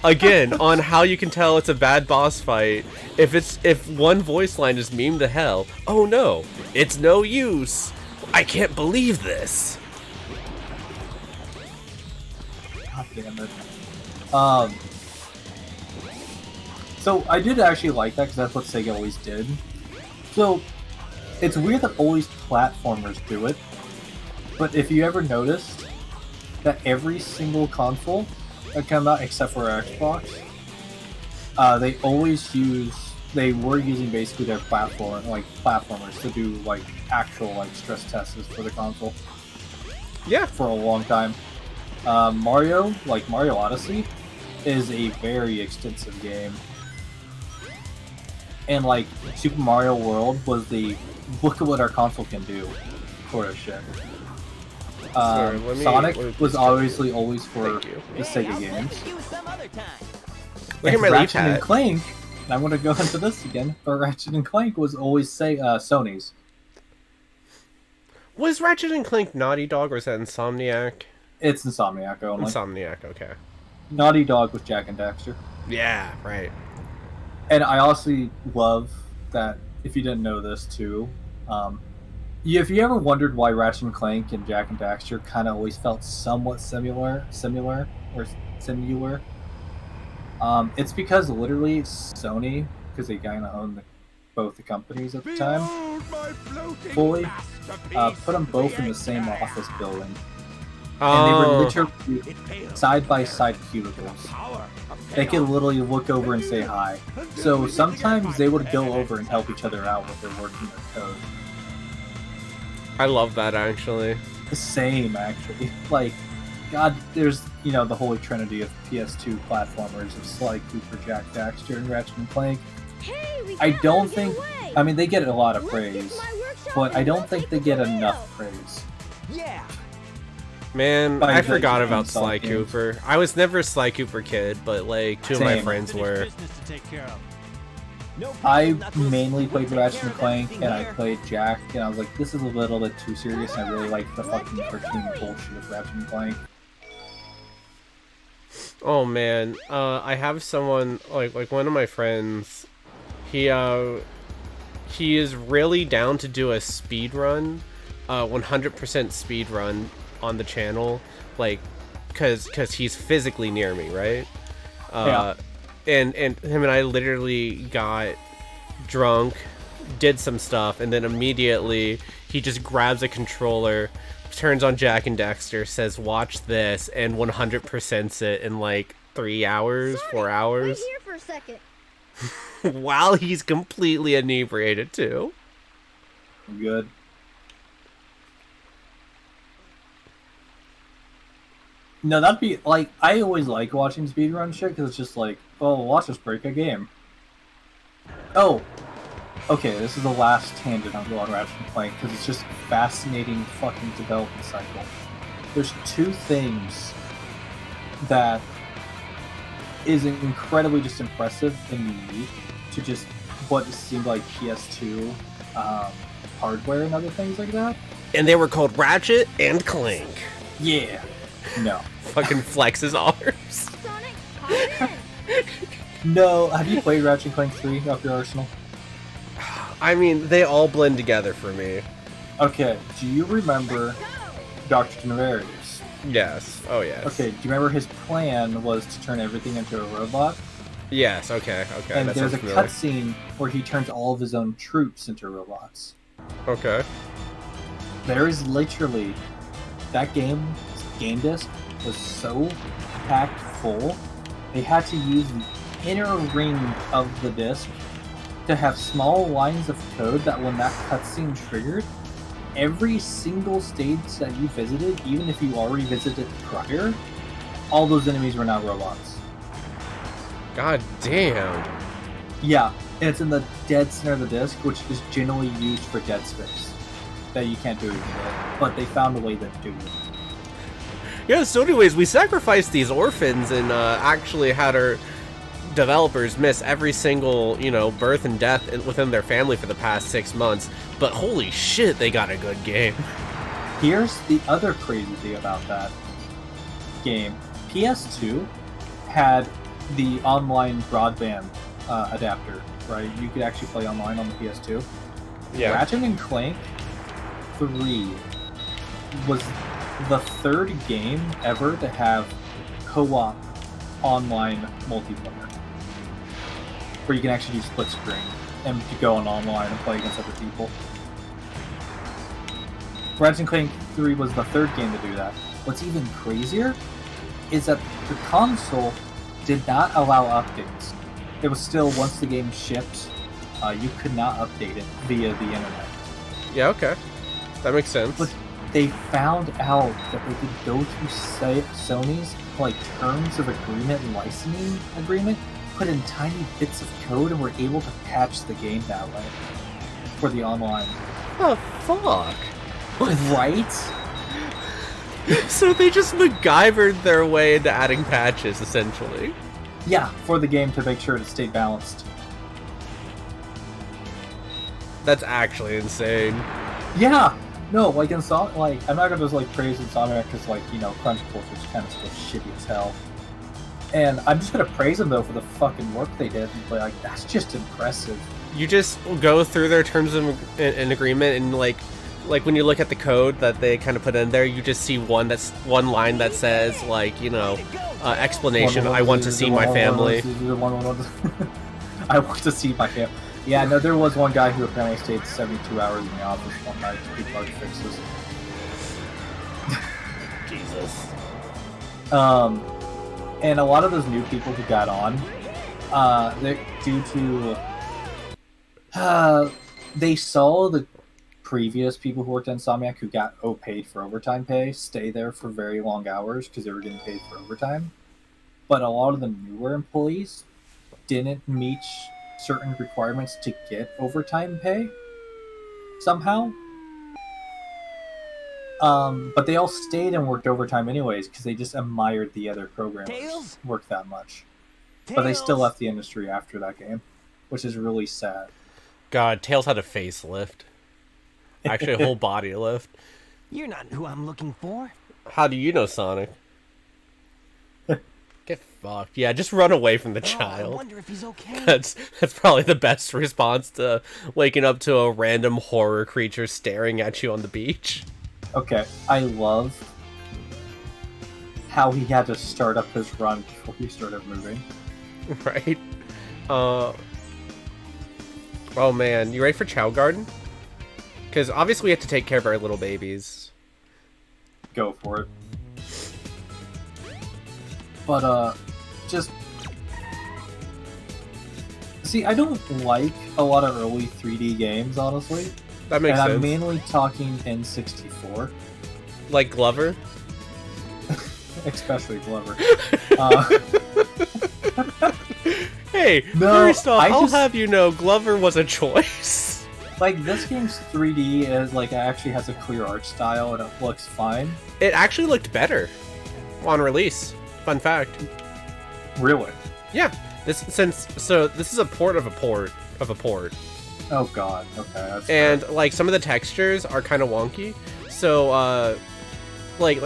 Again, on how you can tell it's a bad boss fight, if one voice line is meme to hell, oh no, it's no use. I can't believe this. God damn it. So I did actually like that because that's what Sega always did. So it's weird that always platformers do it, but if you ever noticed that every single console that came out except for Xbox, they were using basically their platformers to do like actual like stress tests for the console. Yeah, for a long time. Mario Odyssey is a very extensive game, and like Super Mario World was the look at what our console can do sort of shit. Sonic was obviously always for the Sega games. Look at my Ratchet and Clank. And I'm going to go into this again, but Ratchet and Clank was always Sony's. Was Ratchet and Clank Naughty Dog, or was that Insomniac? It's Insomniac only. Insomniac, okay. Naughty Dog was Jak and Daxter. Yeah, right. And I also love that, if you didn't know this too, if you ever wondered why Ratchet and Clank and Jak and Daxter kind of always felt somewhat similar, it's because literally Sony, because they kind of owned both the companies at the time, fully put them both in the same office building. And they were literally side-by-side cubicles. They could literally look over and say hi. So sometimes they would go over and help each other out with their working their code. I love that, actually. The same, actually. Like, God, there's the holy trinity of PS2 platformers of Sly Cooper, Jack Daxter, and Ratchet and Clank. Hey, we I can't don't let think. it get away. I mean, they get a lot of Let's get praise, to my workshop but I and don't we'll think take they it get for real. enough praise. Yeah. Man, By I the forgot games, about Sly games. Cooper. I was never a Sly Cooper kid, but like two of my Same. friends were. Business to take care of. No I problem, Knuckles. mainly We'll played take Ratchet care and of Clank, everything and I here. played Jack, and I was like, this is a little bit too serious, and I really like the Let's fucking get cartoon going. bullshit of Ratchet and Clank. Oh man, I have someone like one of my friends. He is really down to do a speed run, 100% speed run on the channel, like, cause he's physically near me, right? Yeah. And him and I literally got drunk, did some stuff, and then immediately he just grabs a controller, turns on Jack and Dexter, says watch this, and 100%s it in like 3 hours, 4 Wait hours, here for a second. while he's completely inebriated too. Good. No, that'd be like, I always like watching speedrun shit because it's just like, oh, watch us break a game. Oh, okay, this is the last tangent I'll go on Ratchet and Clank because it's just a fascinating fucking development cycle. There's two things that is incredibly just impressive and unique to just what seemed like PS2 hardware and other things like that. And they were called Ratchet and Clank. Yeah. No. Fucking flexes arms. Sonic, hop in. No, have you played Ratchet and Clank 3 off your arsenal? I mean, they all blend together for me. Okay, do you remember Dr. Tenevarius? Yes. Oh, yes. Okay, do you remember his plan was to turn everything into a robot? Yes, okay, okay. And that there's a sounds familiar. cutscene where he turns all of his own troops into robots. Okay. There is literally... That game disc was so packed full, they had to use the inner ring of the disc to have small lines of code that when that cutscene triggered, every single stage that you visited, even if you already visited prior, all those enemies were now robots. God damn. Yeah, and it's in the dead center of the disc, which is generally used for dead space. That you can't do it with, but they found a way to do it. Yeah, so anyways, we sacrificed these orphans and actually had our developers miss every single, birth and death within their family for the past 6 months. But holy shit, they got a good game. Here's the other crazy thing about that game. PS2 had the online broadband adapter, right? You could actually play online on the PS2. Yeah. Ratchet and Clank 3 was the third game ever to have co-op online multiplayer, where you can actually do split screen and to go on online and play against other people. Ratchet and Clank 3 was the third game to do that. What's even crazier is that the console did not allow updates. It was still, once the game shipped, you could not update it via the internet. Yeah, okay. That makes sense. But they found out that they could go through Sony's terms of agreement and licensing agreement, put in tiny bits of code, and were able to patch the game that way for the online. Oh, fuck. Right? So they just MacGyvered their way into adding patches, essentially. Yeah, for the game to make sure it stayed balanced. That's actually insane. Yeah! No, in Sonic, I'm not gonna just praise Insomniac because crunch culture is kind of still shitty as hell. And I'm just gonna praise them though for the fucking work they did. And that's just impressive. You just go through their terms of an agreement, and like when you look at the code that they kind of put in there, you just see one line that says explanation. I want to see my family. I want to see my family. Yeah, no, there was one guy who apparently stayed 72 hours in the office one night to do bug fixes. Jesus. And a lot of those new people who got on, due to they saw the previous people who worked at Insomniac who got paid for overtime pay stay there for very long hours because they were getting paid for overtime. But a lot of the newer employees didn't meet certain requirements to get overtime pay somehow. But they all stayed and worked overtime anyways because they just admired the other programmers worked that much. But they still left the industry after that game, which is really sad. God, Tails had a facelift. Actually, a whole body lift. You're not who I'm looking for. How do you know Sonic? Get fucked. Yeah, just run away from the I child. wonder if he's okay. That's probably the best response to waking up to a random horror creature staring at you on the beach. Okay, I love how he had to start up his run before he started moving. Right? Oh man, you ready for Chow Garden? Because obviously we have to take care of our little babies. Go for it. But, just... See, I don't like a lot of early 3D games, honestly. That makes sense. I'm mainly talking N64. Like Glover? Especially Glover. Hey, No, first off, I'll just- have you know, Glover was a choice. Like, this game's 3D is, like, it actually has a clear art style and it looks fine. It actually looked better on release. Fun fact. Really? Yeah, this is a port of a port of a port. Oh god, okay. That's And like some of the textures are kind of wonky. So like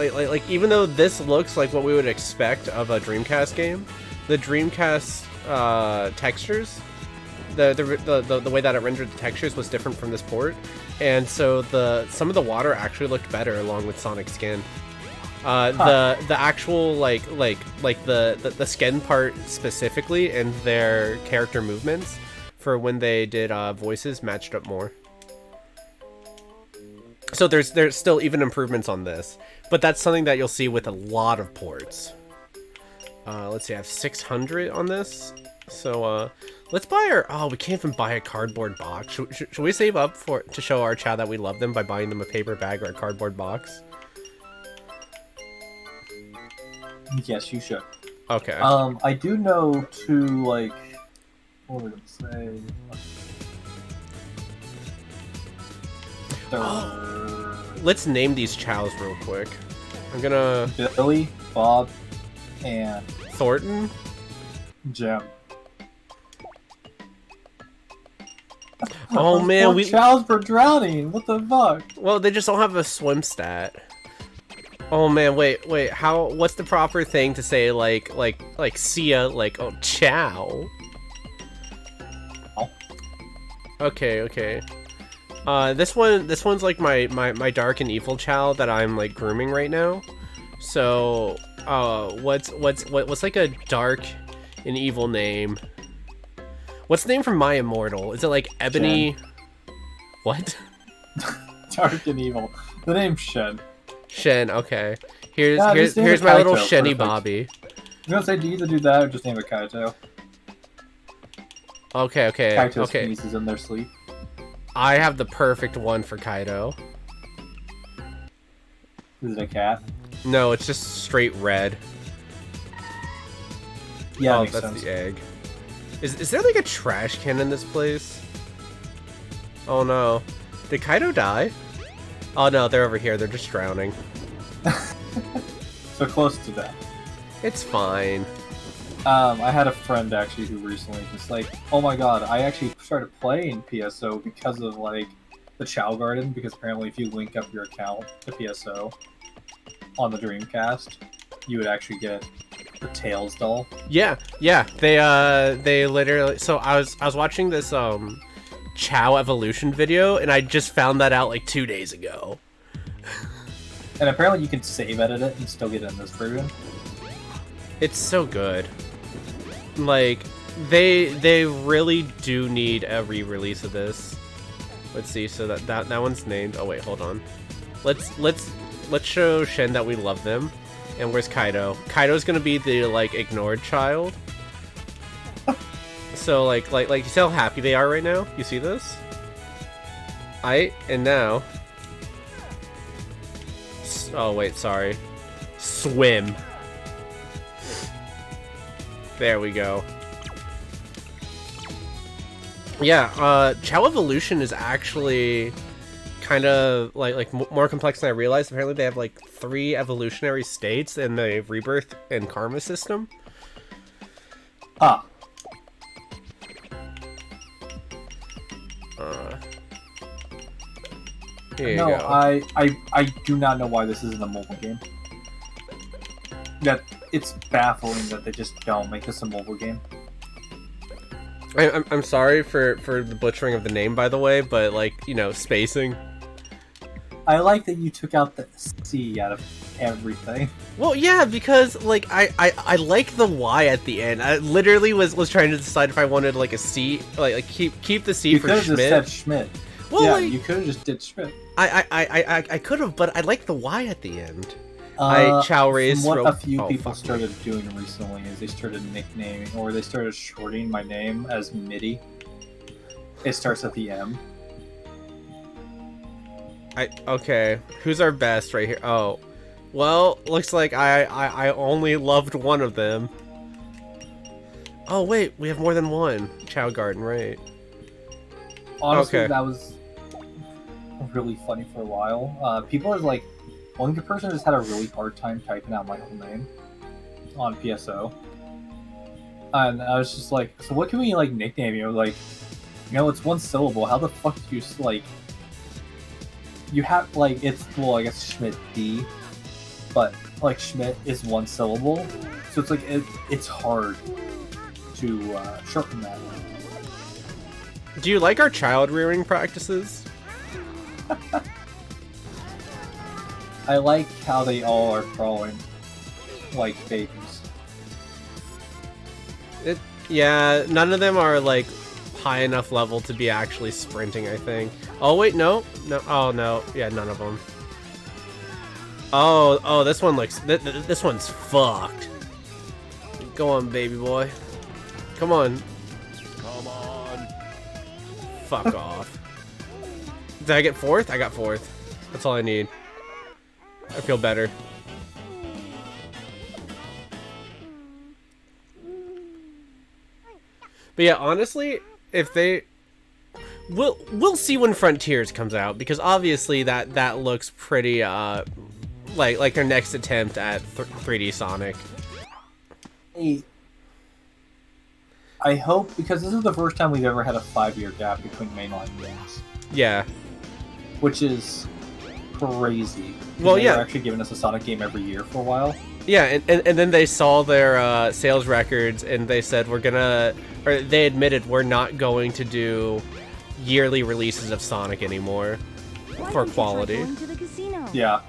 even though this looks like what we would expect of a Dreamcast game, the Dreamcast textures, the way that it rendered the textures was different from this port, and so some of the water actually looked better along with Sonic skin. The actual like the skin part specifically and their character movements for when they did voices matched up more. So there's still even improvements on this, but that's something that you'll see with a lot of ports. Let's see, I have 600 on this. So let's buy our... Oh, we can't even buy a cardboard box. Should we save up to show our chat that we love them by buying them a paper bag or a cardboard box? Yes, you should. Okay. I do know to, like... What was I gonna say? Let's name these chows real quick. I'm gonna... Billy, Bob, and Thornton? Jim. Oh man, we... chows for drowning. What the fuck? Well, they just don't have a swim stat. Oh man, wait, how... What's the proper thing to say, like, see ya, like, oh, chow? Oh. Okay. This one's like my dark and evil chow that I'm like grooming right now. So, what's like a dark and evil name? What's the name from My Immortal? Is it like Ebony? Shen. What? Dark and evil. The name's Shen. Shen. Okay. Here's Yeah, just name here's it my little Kaito, Shenny perfect. Bobby. I'm gonna say, do you either do that or just name it Kaito? Okay. Kaito sneezes in their sleep. I have the perfect one for Kaido. Is it a cat? No, it's just straight red. Yeah, Oh, makes that's sense. the egg. Is there like a trash can in this place? Oh no. Did Kaido die? Oh no, they're over here. They're just drowning. So close to that. It's fine. I had a friend actually who recently just like, oh my god, I actually started playing PSO because of like the Chow Garden, because apparently if you link up your account to PSO on the Dreamcast, you would actually get the Tails doll. Yeah. They literally. So I was watching this Chow evolution video, and I just found that out like 2 days ago. And apparently you can save edit it and still get it in this version. It's so good. Like they really do need a re-release of this. Let's see. So that one's named. Oh wait, hold on. Let's show Shen that we love them. And where's Kaido? Kaido's gonna be the like ignored child. So like you see how happy they are right now? You see this? And now... Oh, wait, sorry. Swim. There we go. Yeah, Chow Evolution is actually kind of like more complex than I realized. Apparently they have like 3 evolutionary states in the rebirth and karma system. Ah. Here you No, go. I do not know why this isn't a mobile game. That it's baffling that they just don't make this a mobile game. I'm sorry for the butchering of the name, by the way, but like, you know, spacing. I like that you took out the C out of everything. Well, yeah, because like I like the Y at the end. I literally was trying to decide if I wanted like a C, like keep the C You for could have just Schmidt. said Schmidt. Well, yeah, like, you could have just did Schmidt. I could have, but I like the Y at the end. Chow Race. What a few oh, people fuck started doing recently is they started nicknaming, or they started shorting my name as MIDI. It starts at the M. Okay, who's our best right here? Oh, well, looks like I only loved one of them. Oh wait, we have more than one Chow Garden, right? Honestly, Okay. that was really funny for a while. People are like, one good person just had a really hard time typing out my whole name on PSO, and I was just like, so what can we like nickname you? Like, you know, it's one syllable. How the fuck do you like? You have like it's well, I guess Schmidt D, but like Schmidt is one syllable, so it's like it's hard to shorten that. Do you like our child rearing practices? I like how they all are crawling like babies. Yeah, none of them are like high enough level to be actually sprinting, I think. Oh wait, no, oh no, yeah, none of them. Oh, this one looks, this one's fucked. Go on, baby boy. Come on. Come on. Fuck off. Did I get 4th? I got 4th. That's all I need. I feel better. But yeah, honestly, if they... We'll see when Frontiers comes out, because obviously that looks pretty, like their next attempt at 3D Sonic. Hey, I hope, because this is the first time we've ever had a 5-year gap between mainline games, Yeah. which is crazy. Well, yeah. They're actually giving us a Sonic game every year for a while. Yeah, and then they saw their sales records, and they said they admitted we're not going to do yearly releases of Sonic anymore for quality. Going to the casino. Yeah.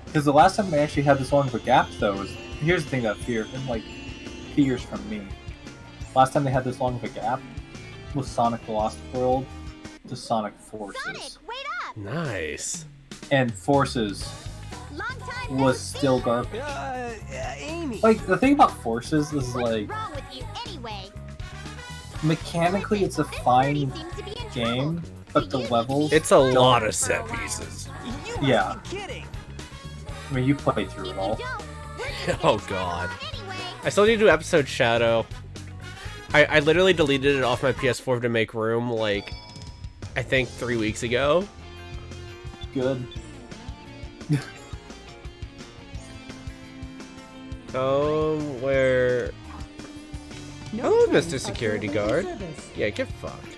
Because the last time they actually had this long of a gap, though, was... Here's the thing that fears from me. Last time they had this long of a gap was Sonic the Lost World to Sonic Forces. Sonic, wait up! Nice. And Forces Long time was still garbage. Amy. Like, the thing about Forces is, like, wrong with you anyway? mechanically it's a fine game, but the levels... It's a lot of set pieces. Yeah. Kidding. I mean, you played through it all. Oh god. I still need to do episode Shadow. I literally deleted it off my PS4 to make room, like, I think 3 weeks ago. Good. Where... No Oh, trains Mr. are Security currently in Guard. service. Yeah, get fucked.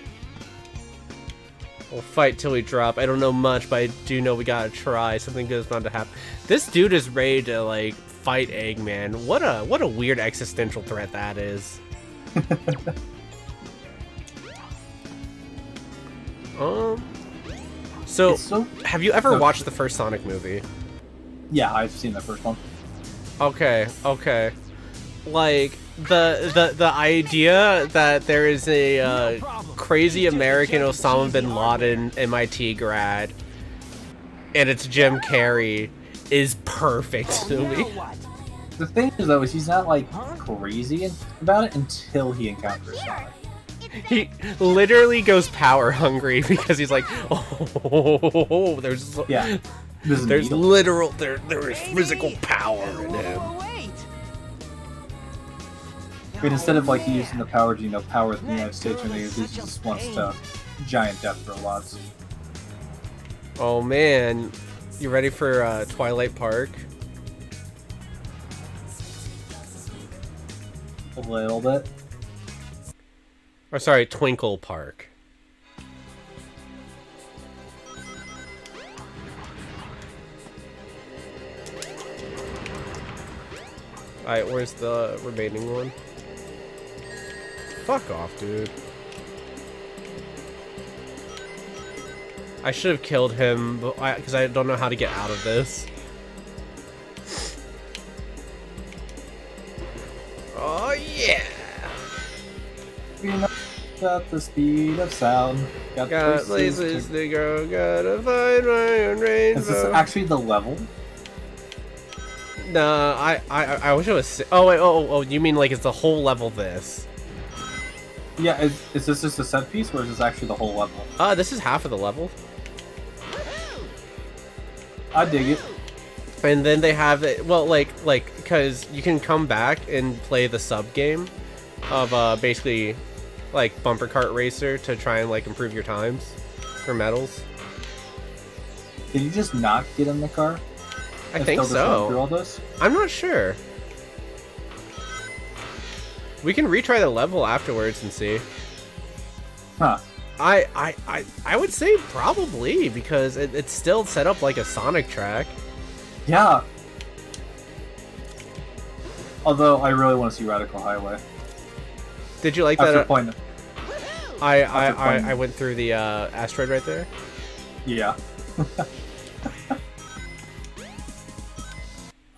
We'll fight till we drop. I don't know much, but I do know we gotta try. Something good's bound to happen. This dude is ready to, like, fight Eggman. What a weird existential threat that is. So, It's so... have you ever Okay. watched the first Sonic movie? Yeah, I've seen the first one. Okay. Like, the idea that there is a crazy American Osama bin Laden MIT grad and it's Jim Carrey is perfect to me. The thing is, though, is he's not, like, crazy about it until he encounters Sonic. He literally goes power hungry because he's like, oh, there's Yeah. There's a there's needle. literal there is physical power in him. Wait. But instead of like using the power to, power the United States or anything, he just wants to giant death robots. Oh man, you ready for Twilight Park? A little bit. Or sorry, Twinkle Park. Alright, where's the remaining one? Fuck off, dude. I should have killed him, because I don't know how to get out of this. Oh yeah! You know, at the speed of sound. Got places lasers to go, gotta find my own rainbow. Is this actually the level? No, I wish it was. Oh wait, oh, you mean like it's the whole level? This? Yeah, is this just a set piece or is this actually the whole level? This is half of the level, I dig it. and then they have it. Well, like, because you can come back and play the sub game of basically like bumper cart racer to try and like improve your times for medals. Did you just not get in the car? I and think still just went through so. all this? I'm not sure. We can retry the level afterwards and see. Huh. I would say probably because it's still set up like a Sonic track. Yeah. Although I really want to see Radical Highway. Did you like After that? playing, I went through the asteroid right there. yeah.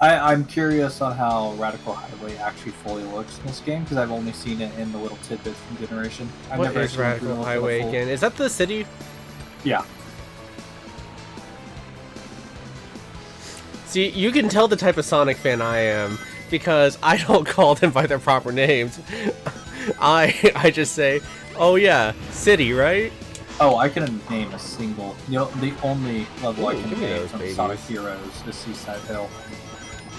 I'm curious on how Radical Highway actually fully looks in this game because I've only seen it in the little tidbits from Generation. I've What never is actually went through Radical the Highway full- again? Is that the city? Yeah. See, you can tell the type of Sonic fan I am because I don't call them by their proper names. I just say, oh yeah, city, right? Oh, I can name a single. The only level I Ooh, can give me name those from babies. Sonic Heroes is Seaside Hill.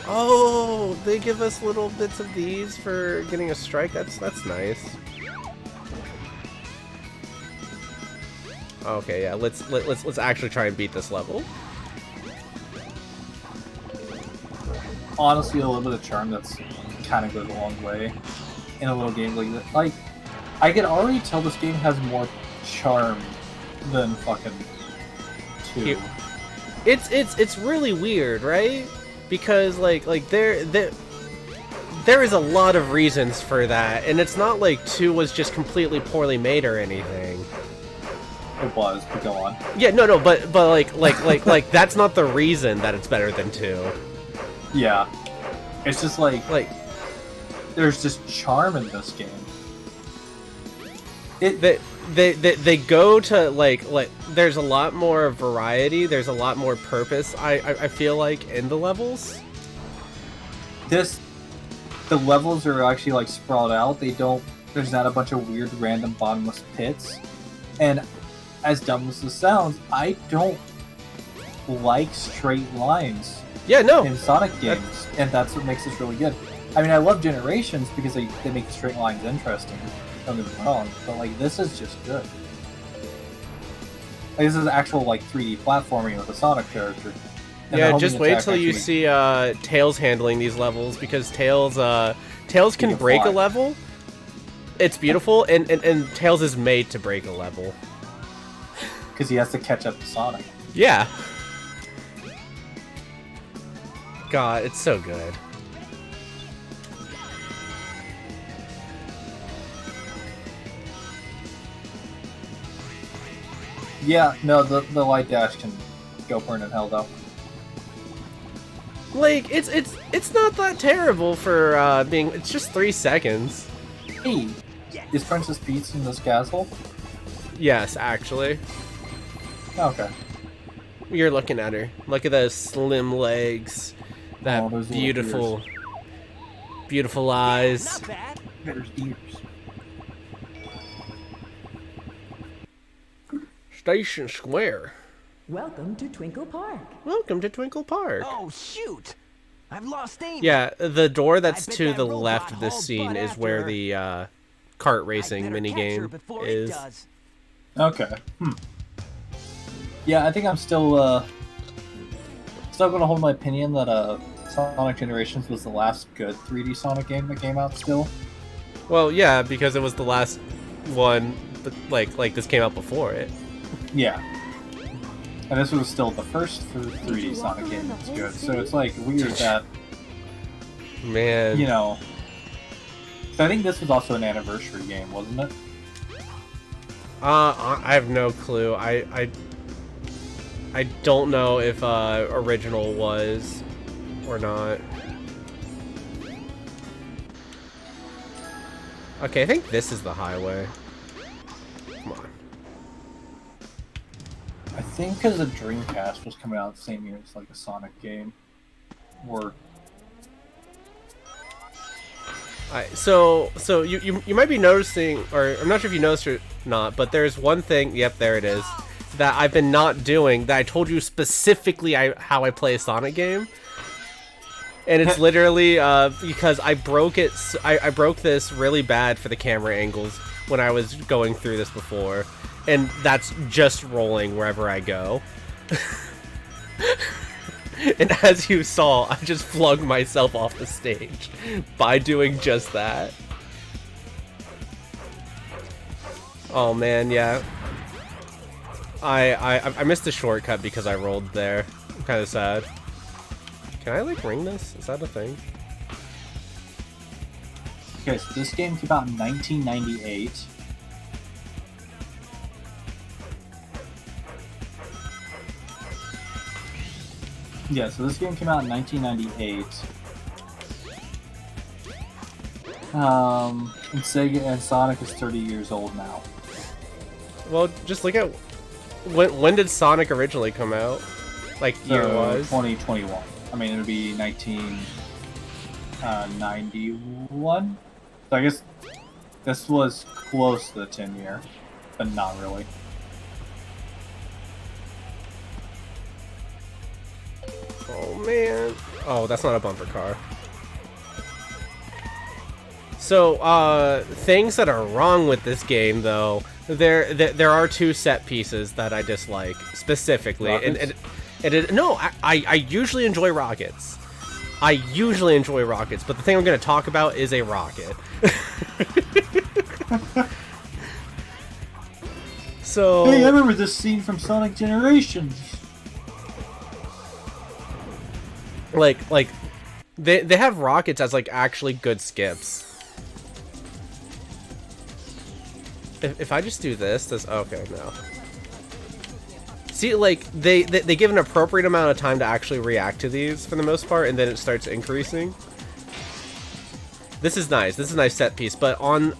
Oh, they give us little bits of these for getting a strike. That's nice. Okay, yeah. Let's actually try and beat this level. Honestly, a little bit of charm that's kind of goes a long way in a little game like that. Like, I can already tell this game has more charm than fucking 2. Here. It's really weird, right? Because like there is a lot of reasons for that, and it's not like 2 was just completely poorly made or anything. It was, but go on. Yeah, no, but like that's not the reason that it's better than 2. Yeah. It's just like Like there's just charm in this game. they go to like there's a lot more variety, there's a lot more purpose. I feel like in the levels. The levels are actually like sprawled out. There's not a bunch of weird random bottomless pits. And as dumb as this sounds, I don't like straight lines Yeah, no. in Sonic games, and that's what makes this really good. I mean, I love Generations because they make the straight lines interesting. Don't get me wrong, but like this is just good. Like, this is actual like 3D platforming with a Sonic character. And the Yeah, homing just wait attack till you actually- see Tails handling these levels, because Tails can can break a fly. level. It's beautiful, and Tails is made to break a level. because he has to catch up to Sonic. Yeah. God, it's so good. Yeah, no, the light dash can go burn in hell though. Like, it's not that terrible for being. It's just 3 seconds. Hey, is Princess Peach in this castle? Yes, actually. Okay. You're looking at her. Look at those slim legs. That Oh, those little beautiful, beautiful eyes. Not bad. There's ears. Station Square. Welcome to Twinkle Park. Welcome to Twinkle Park. Oh, shoot! I've lost aim. Yeah, the door that's I bet to that the robot left of this hauled scene butt is after where her. the kart I'd racing better catch her minigame before is. It does. Okay. Yeah, I think I'm still gonna hold my opinion that Sonic Generations was the last good 3D Sonic game that came out still. Well, yeah, because it was the last one, but like this came out before it. Yeah. And this was still the first 3D Sonic game that's good. So it's like weird that, Man. you know. So I think this was also an anniversary game, wasn't it? I have no clue. I don't know if original was or not. Okay, I think this is the highway. Come on. I think because the Dreamcast was coming out the same year as like a Sonic game. Or So you might be noticing, or I'm not sure if you noticed or not, but there's one thing. Yep, there it is. That I've been not doing. That I told you specifically how I play a Sonic game. And it's literally because I broke it. I broke this really bad for the camera angles when I was going through this before, and that's just rolling wherever I go. And as you saw, I just flung myself off the stage by doing just that. Oh man, yeah. I missed the shortcut because I rolled there. I'm kind of sad. Can I like ring this? Is that a thing? okay, so this game came out in 1998. Yeah, so this game came out in 1998. And Sega and Sonic is 30 years old now. Well, just look at when did Sonic originally come out? Like year was 2021. I mean, it would be 1991. So I guess this was close to the 10 year, but not really. Oh man. Oh, that's not a bumper car. So, things that are wrong with this game, though, there are two set pieces that I dislike specifically, no, I usually enjoy rockets. I usually enjoy rockets, but the thing I'm going to talk about is a rocket. So. Hey, I remember this scene from Sonic Generations. Like they have rockets as like actually good skips. If I just do this, okay, no. See, like they give an appropriate amount of time to actually react to these for the most part, and then it starts increasing. This is nice. This is a nice set piece, but on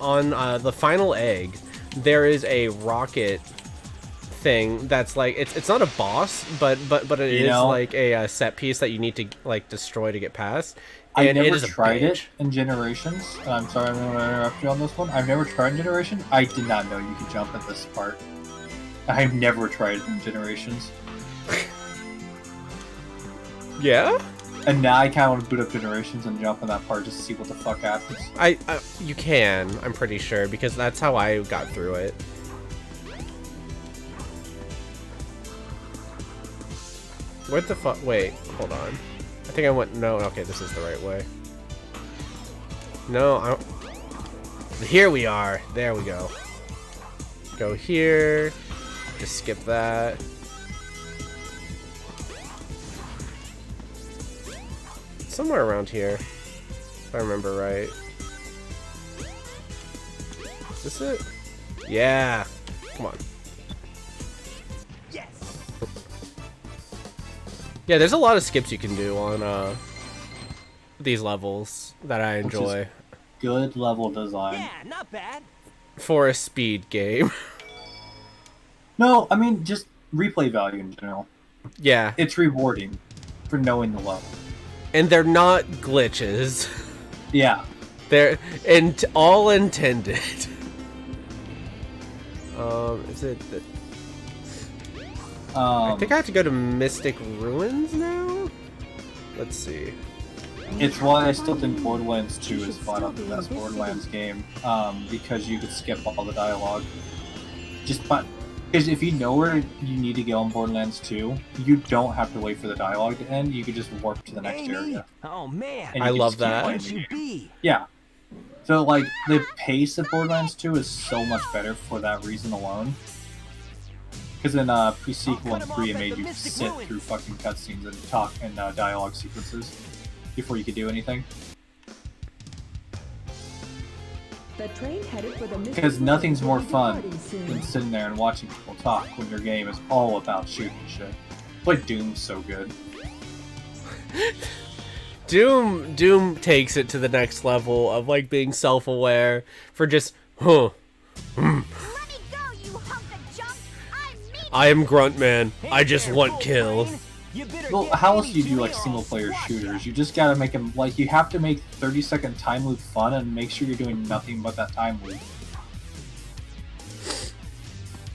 the final egg, there is a rocket thing that's like it's not a boss, but it is like a set piece that you need to like destroy to get past. And I never it is tried it in Generations. I'm sorry, I'm going to interrupt you on this one. I've never tried Generations. I did not know you could jump at this part. I've never tried it in Generations. Yeah. And now I kind of want to boot up Generations and jump on that part just to see what the fuck happens. You can, I'm pretty sure, because that's how I got through it. What the fuck? Wait, hold on. I think I went. No, okay, this is the right way. No, I don't. Here we are. There we go. Go here. Just skip that. Somewhere around here, if I remember right. Is this it? Yeah. Come on. Yes. Yeah, there's a lot of skips you can do on these levels that I enjoy. Good level design. Yeah, not bad. For a speed game. No, I mean, just replay value in general. Yeah. It's rewarding for knowing the level. And they're not glitches. Yeah. They're all intended. Is it the... I think I have to go to Mystic Ruins now? Let's see. It's why I still think Borderlands 2 is flat out the best Borderlands game, because you could skip all the dialogue. Because if you know where you need to go in Borderlands 2, you don't have to wait for the dialogue to end. You can just warp to the next area. Oh man, And I you can love just keep that. playing where'd the you game. be? Yeah. So, like, the pace of Borderlands 2 is so much better for that reason alone. Because in pre-sequel and 3, it made you sit through fucking cutscenes and talk and dialogue sequences before you could do anything. The train headed for the Because nothing's more fun than sitting there and watching people talk when your game is all about shooting shit. Like Doom's so good. Doom takes it to the next level of like being self-aware for just, huh. Let me go, you hunk of junk! I am Grunt Man. I just want kill. Well, how else do you do like single-player shooters? You just gotta make them like you have to make 30-second time loop fun and make sure you're doing nothing but that time loop.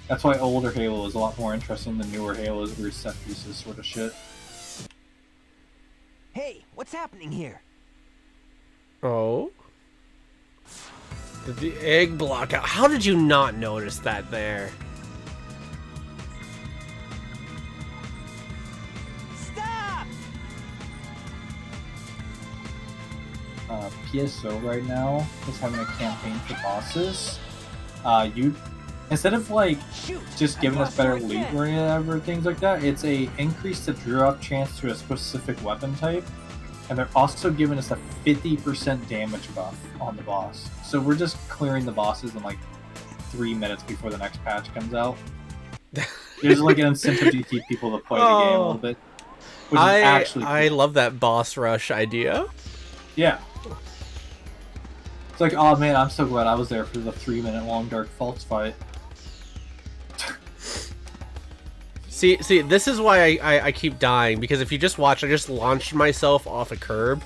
That's why older Halo is a lot more interesting than newer Halos, where set pieces sort of shit. Hey, what's happening here? Oh? The egg block out. How did you not notice that there? Stop! PSO right now is having a campaign for bosses. You instead of like Shoot! just giving I us better lost you loot again. or whatever, things like that, it's a increase the drop chance to a specific weapon type, and they're also giving us a 50% damage buff on the boss. So we're just clearing the bosses in like 3 minutes before the next patch comes out. There's like an incentive to keep people to play the game a little bit, which is actually cool. I love that boss rush idea. Yeah. It's like, oh man, I'm so glad I was there for the 3-minute long Dark Faults fight. See, this is why I keep dying, because if you just watch, I just launched myself off a curb.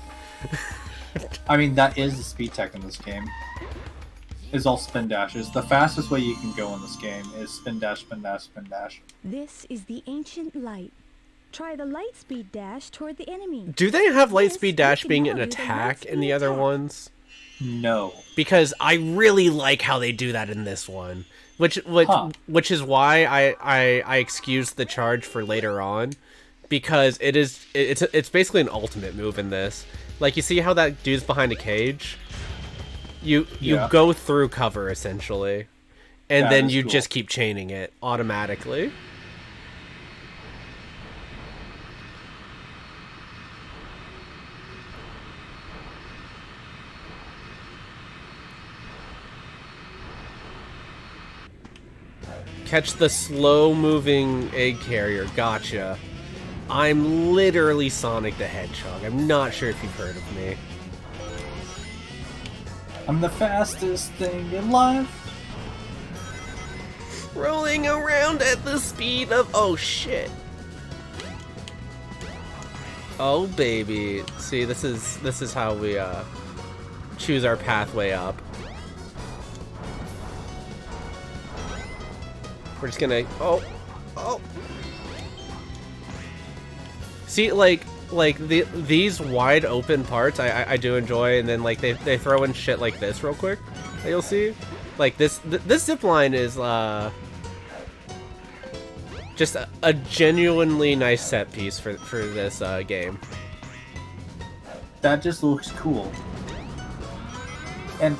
I mean, that is the speed tech in this game. Is all spin dashes. The fastest way you can go in this game is spin dash, spin dash, spin dash. This is the ancient light. Try the light speed dash toward the enemy. Do they have light Yes, speed you dash can being now an do the attack light in the speed other attack. ones? No. Because I really like how they do that in this one, which is why I excused the charge for later on, because it's basically an ultimate move in this. Like, you see how that dude's behind a cage? You Yeah. go through cover essentially, and That then is you cool. just keep chaining it automatically. Catch the slow-moving egg carrier. Gotcha. I'm literally Sonic the Hedgehog. I'm not sure if you've heard of me. I'm the fastest thing in life. Rolling around at the speed of... Oh, shit. Oh, baby. See, this is how we, choose our pathway up. We're just gonna... Oh. See, like these wide open parts, I do enjoy, and then, like, they throw in shit like this real quick, that you'll see. Like, this zip line is, just a genuinely nice set piece for this, game. That just looks cool. And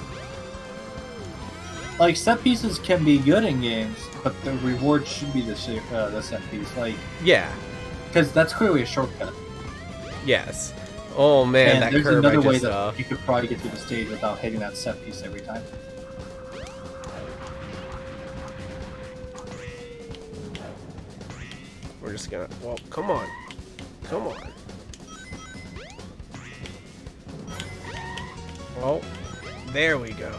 like, set pieces can be good in games, but the reward should be the set piece. Like, Yeah. because that's clearly a shortcut. Yes. Oh, man, And that there's curve I another way just that saw. you could probably get through the stage without hitting that set piece every time. We're just gonna... Well, come on. Come on. Oh, there we go.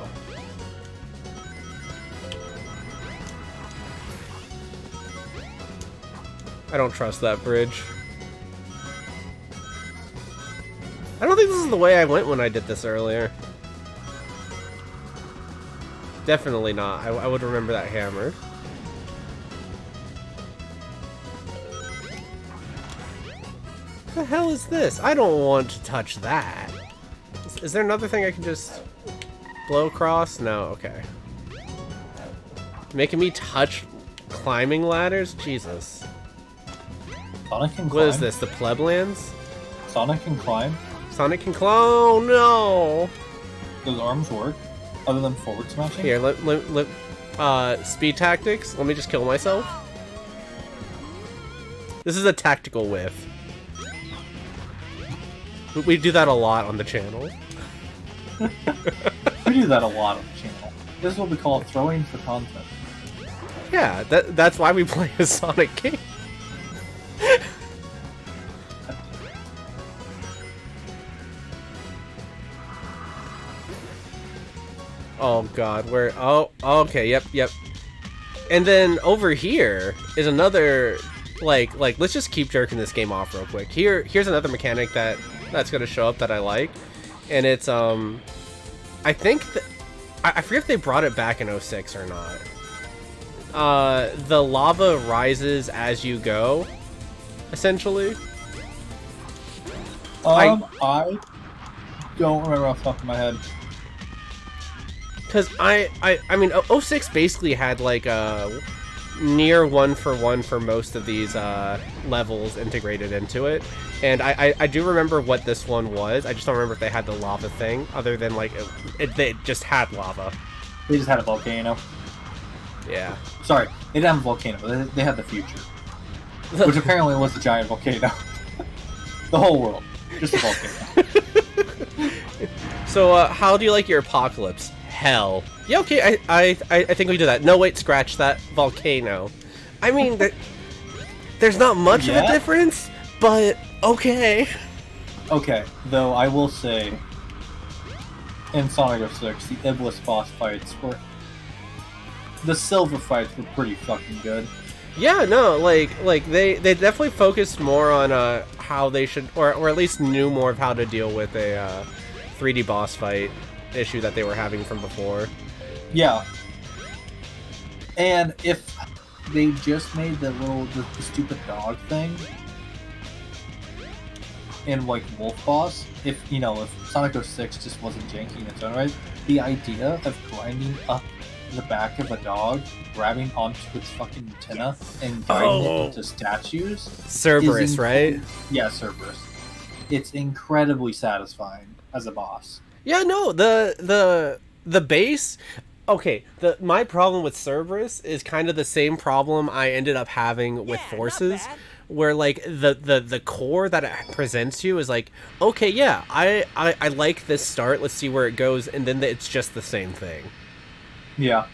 I don't trust that bridge. I don't think this is the way I went when I did this earlier. Definitely not. I would remember that hammer. The hell is this? I don't want to touch that. Is there another thing I can just blow across? No, okay. Making me touch climbing ladders? Jesus. Sonic can climb. What is this? The Pleblands? Sonic can climb. Sonic can clone. No. Those arms work, other than forward smashing. Here, speed tactics. Let me just kill myself. This is a tactical whiff. We do that a lot on the channel. We do that a lot on the channel. This is what we call throwing for content. Yeah, that's why we play as Sonic King. Oh god, where? Oh, okay, yep. And then over here is another, like, let's just keep jerking this game off real quick. Here's another mechanic that's gonna show up that I like, and it's I think I forget if they brought it back in 06 or not. The lava rises as you go, essentially. I don't remember off the top of my head. Because I mean, 06 basically had like a near 1-for-1 for most of these levels integrated into it, and I do remember what this one was. I just don't remember if they had the lava thing, other than like they just had lava. They just had a volcano. Yeah. Sorry, they didn't have a volcano, but they had the future, which apparently was a giant volcano. The whole world, just a volcano. So how do you like your apocalypse? Hell. Yeah, okay, I think we do that. No, wait, scratch that. Volcano. I mean, there's not much of a difference, but okay. Okay, though I will say, in Sonic 06, the Iblis boss fights were... The silver fights were pretty fucking good. Yeah, no, like they definitely focused more on how they should, or at least knew more of how to deal with a 3D boss fight issue that they were having from before. Yeah. And if they just made the stupid dog thing in like Wolf Boss, if Sonic 06 just wasn't janky in its own right, the idea of grinding up the back of a dog, grabbing onto its fucking antenna, and grinding it into statues. Cerberus, right? Yeah, Cerberus. It's incredibly satisfying as a boss. Yeah, no, the base. Okay, my problem with Cerberus is kind of the same problem I ended up having with Forces, where like the core that it presents you is like, okay, yeah, I like this start. Let's see where it goes, and then it's just the same thing. Yeah.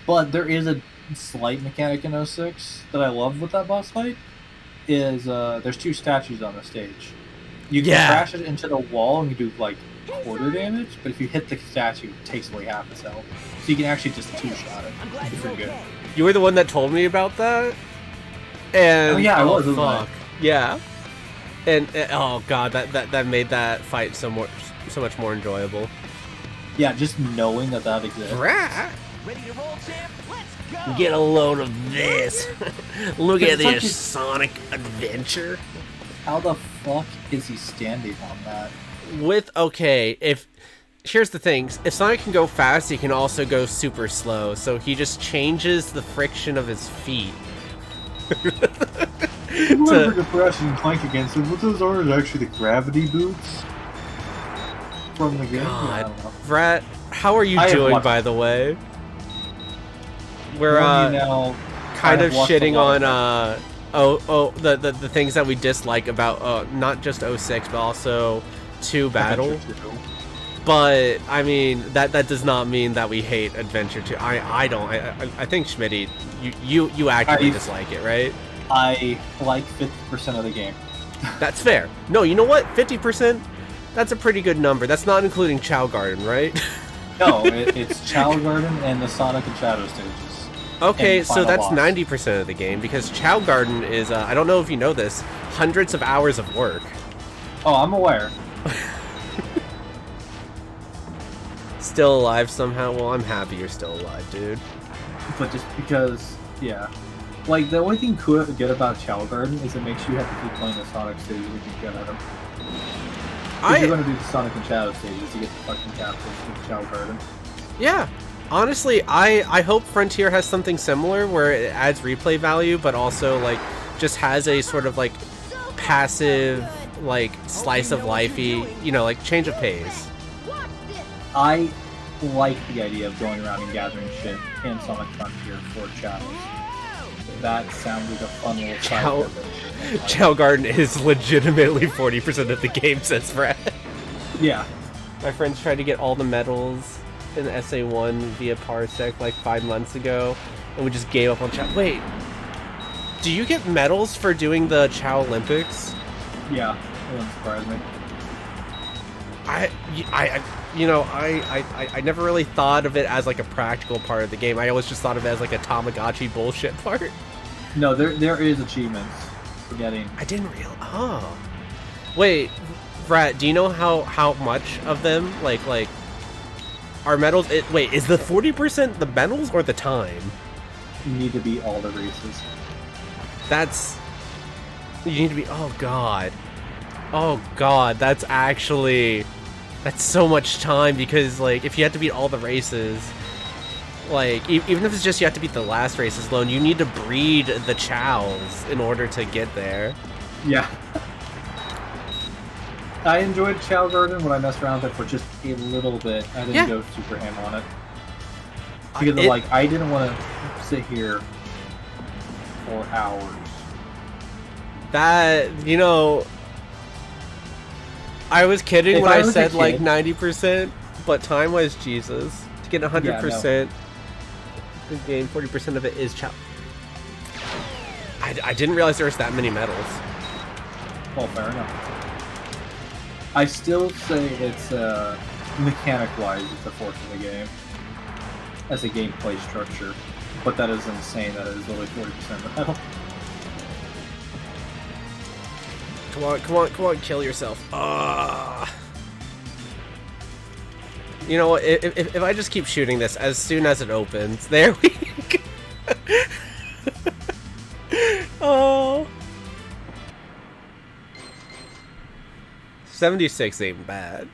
But there is a slight mechanic in 06 that I love with that boss fight. Is there's two statues on the stage. You can crash it into the wall and you do like quarter damage, but if you hit the statue, it takes away half its health. So you can actually just two-shot it. It's pretty good. You were the one that told me about that? And I was. Fuck. Yeah. And oh god, that made that fight so much more enjoyable. Yeah, just knowing that exists. Ready to roll, champ? Let's go! Get a load of this. Look at this Sonic adventure. How the fuck is he standing on that? Here's the thing. If Sonic can go fast, he can also go super slow. So he just changes the friction of his feet. Whoever to crash and plank against him, what those are actually the gravity boots from the game? God. Vrat, how are you doing, by the way? We're kind of shitting on the things that we dislike about not just 06 but also 2 Battle. But I mean that does not mean that we hate Adventure 2. I don't. I think Schmitty, you actively dislike it, right? I like 50% of the game. That's fair. No, you know what? 50%. That's a pretty good number. That's not including Chow Garden, right? No, it's Chow Garden and the Sonic and Shadow stages. Okay, so that's 90% of the game, because Chow Garden is, I don't know if you know this, hundreds of hours of work. Oh, I'm aware. Still alive somehow? Well, I'm happy you're still alive, dude. But just because, yeah. Like, the only thing good about Chao Garden is it makes you have to keep playing the Sonic stages to get at them. If you're going to do the Sonic and Shadow stages to get the fucking capsules with Chao Garden. Yeah. Honestly, I hope Frontier has something similar where it adds replay value, but also, like, just has a sort of, like, passive, like, slice of lifey, you know, like, change of pace. I like the idea of going around and gathering shit in Sonic Frontier for Chaos. That sounds like a fun little Chao, adventure. Chao Garden is legitimately 40% of the game, says Brad. Yeah. My friends tried to get all the medals in SA1 via Parsec like 5 months ago, and we just gave up on Chao. Wait, do you get medals for doing the Chao Olympics? Yeah, it wouldn't surprise me. I never really thought of it as like a practical part of the game. I always just thought of it as like a Tamagotchi bullshit part. No, there is achievements for getting. I didn't realize. Oh, wait, Brad, do you know how much of them like are medals? Wait, is the 40% the medals or the time? You need to beat all the races. You need to be. Oh god, that's so much time, because like if you have to beat all the races, like even if it's just you have to beat the last races alone, you need to breed the Chows in order to get there. Yeah. I enjoyed Chao Garden when I messed around with it for just a little bit. I didn't go super ham on it. Because I didn't want to sit here for hours. That, you know, I was kidding when I said like 90%, but time-wise, Jesus. To get 100%, the game, 40% of it is Chao. I didn't realize there was that many medals. Well, fair enough. I still say it's, mechanic-wise, it's a fork of the game. As a gameplay structure. But that is insane that it is only 40% of the medal. Come on, kill yourself. You know what, if I just keep shooting this as soon as it opens, there we go. Oh. 76 ain't bad.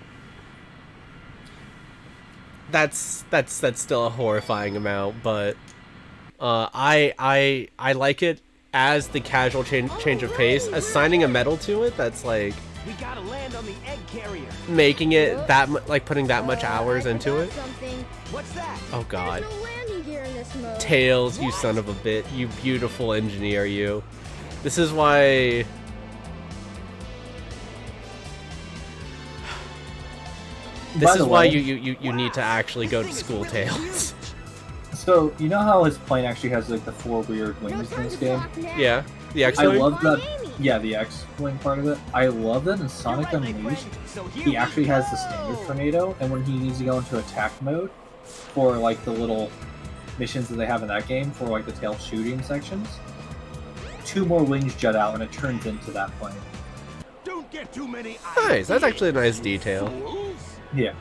That's still a horrifying amount, but I like it as the casual change of pace. Assigning a medal to it, that's like We gotta land on the egg carrier. making it that like putting that much hours into it. What's that? Oh god. There's no landing gear in this mode. Tails, you son of a bit, you beautiful engineer, you. This is why. This is why you need to actually go to school, Tails. So, you know how his plane actually has like the 4 weird wings in this game? Yeah, the X I wing. love that. Yeah, the X-wing part of it. I love that in Sonic Unleashed, he actually has the standard tornado, and when he needs to go into attack mode for like the little missions that they have in that game for like the tail shooting sections, 2 more wings jut out and it turns into that plane. Don't get too many Nice, that's actually a nice detail. Yeah.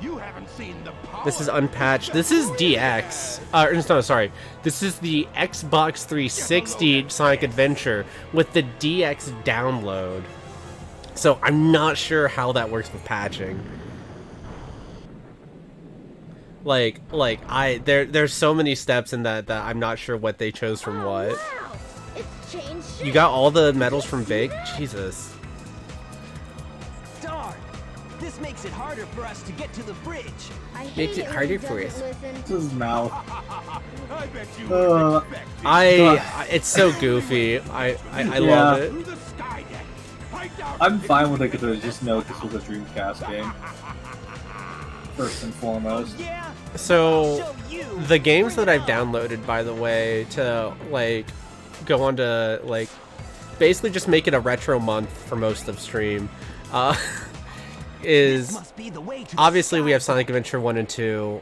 You haven't seen the power. This is unpatched. This is DX. No, sorry. This is the Xbox 360 Sonic Adventure with the DX download. So I'm not sure how that works with patching. There's so many steps in that I'm not sure what they chose from what. Wow. It's changed. You got all the medals from Big? Jesus. Darn. This makes it harder for us to get to the bridge. Makes it harder for us. This is mouth. I bet you weren't expecting It's so goofy. I love it. through the sky deck. I doubt I'm fine with it because I just know this was a Dreamcast game. First and foremost. Yeah. So Show you. the games that I've downloaded, by the way, to like go on to like basically just make it a retro month for most of stream, is Must be the way to the obviously sky. we have Sonic Adventure 1 and 2.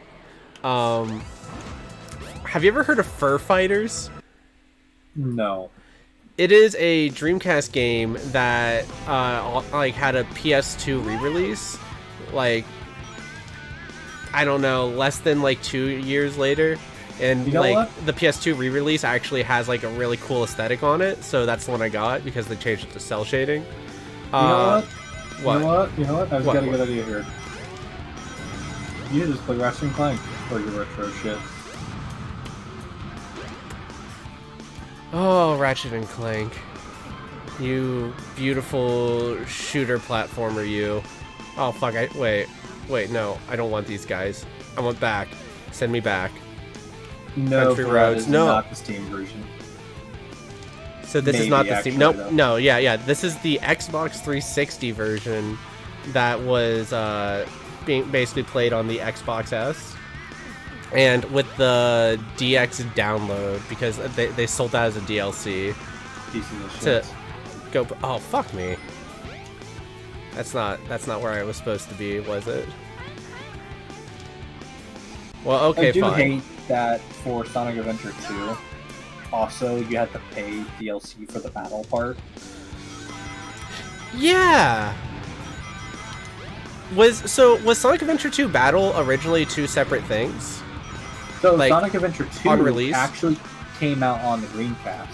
Have you ever heard of Fur Fighters? No. It is a Dreamcast game that like had a PS2 re-release, like I don't know, less than like 2 years later, And You know like what? the PS2 re-release actually has like a really cool aesthetic on it, so that's the one I got because they changed it to cell shading. You know what? What? You know what? You know what? I just What? got a good idea here. You just play Ratchet and Clank for your retro shit. Oh, Ratchet and Clank. You beautiful shooter platformer, you. Oh, fuck, wait, no, I don't want these guys. I want back. Send me back. No, Country Brad, Roads. this is No. not the Steam version. So this is Maybe, not the actually, Steam. Nope, though. no, yeah. This is the Xbox 360 version that was being basically played on the Xbox S. And with the DX download, because they sold that as a DLC Pieces of to shit. go. Oh, fuck me. That's not where I was supposed to be, was it? Well, okay, I do fine. hate that for Sonic Adventure 2. Also, you had to pay DLC for the battle part. Yeah. Was Sonic Adventure 2 Battle originally two separate things? So Like, Sonic Adventure 2 on release? actually came out on the Dreamcast.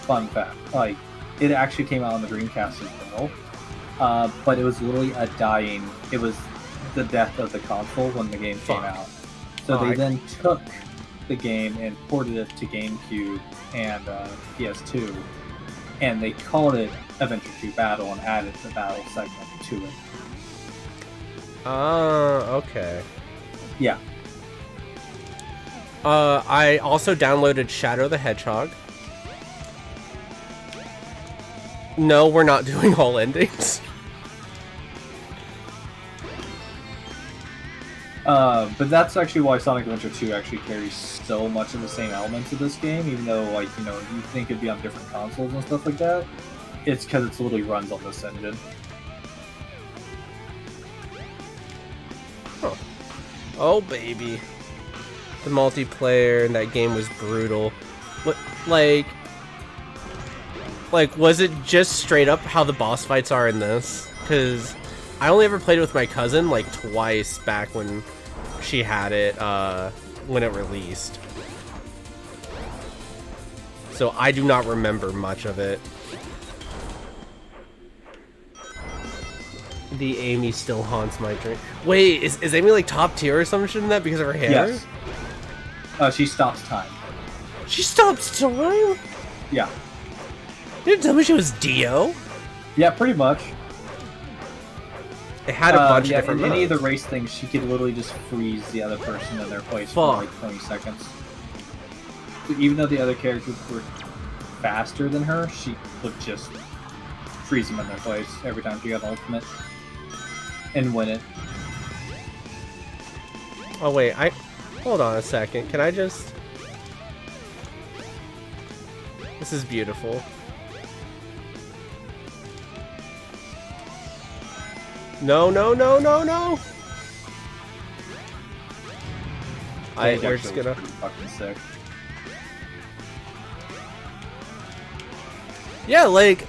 Fun fact. Like, it actually came out on the Dreamcast as well. But it was literally it was the death of the console when the game came Fuck. out. So Oh, they then took the game and ported it to GameCube and PS2, and they called it Adventure 2 Battle and added the battle segment to it. Okay. Yeah. I also downloaded Shadow the Hedgehog. No, we're not doing all endings. But that's actually why Sonic Adventure 2 actually carries so much of the same elements of this game, even though, like, you know, you think it'd be on different consoles and stuff like that. It's because it literally runs on this engine. Huh. Oh, baby. The multiplayer in that game was brutal. What, like, was it just straight up how the boss fights are in this? Because I only ever played it with my cousin, like, twice back when she had it, when it released. So I do not remember much of it. The Amy still haunts my dream. Wait, is Amy like top tier or some shit in that because of her hair? Yes. She stops time. She stops time? Yeah. You didn't tell me she was Dio? Yeah, pretty much. It had a bunch yeah, of different in any of the modes. race things, she could literally just freeze the other person in their place for like 20 seconds. So even though the other characters were faster than her, she would just freeze them in their place every time she got an ultimate and win it. Oh wait, hold on a second. Can I just... This is beautiful. No, no, no, no, no! Stage We're actually just was gonna... pretty fucking sick. Yeah, like,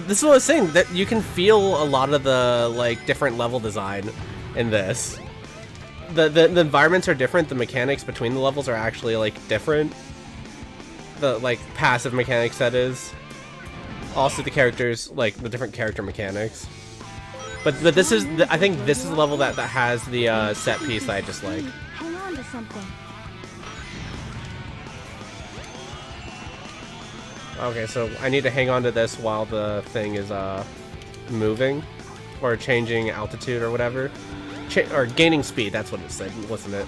this is what I was saying, that you can feel a lot of the, like, different level design in this. The environments are different, the mechanics between the levels are actually, like, different. The, like, passive mechanics, that is. Also the characters, like, the different character mechanics. But this is, I think this is the level that has the set piece that I just like. Hang on to something. Okay, so I need to hang on to this while the thing is moving, or changing altitude or whatever, or gaining speed. That's what it said, wasn't it?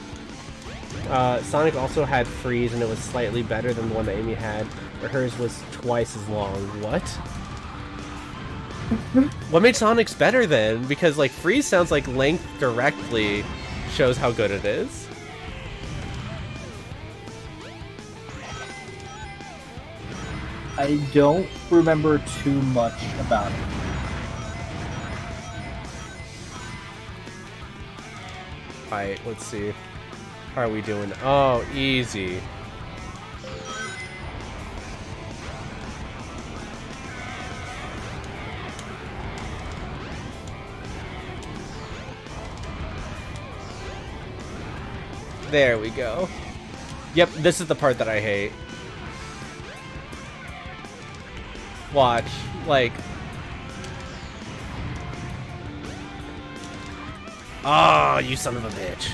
Sonic also had freeze, and it was slightly better than the one that Amy had, but hers was twice as long. What? What made Sonic's better then? Because like freeze sounds like length directly shows how good it is. I don't remember too much about it. Alright, let's see. How are we doing? Oh, easy. There we go. Yep, this is the part that I hate. Watch, like... Oh, you son of a bitch.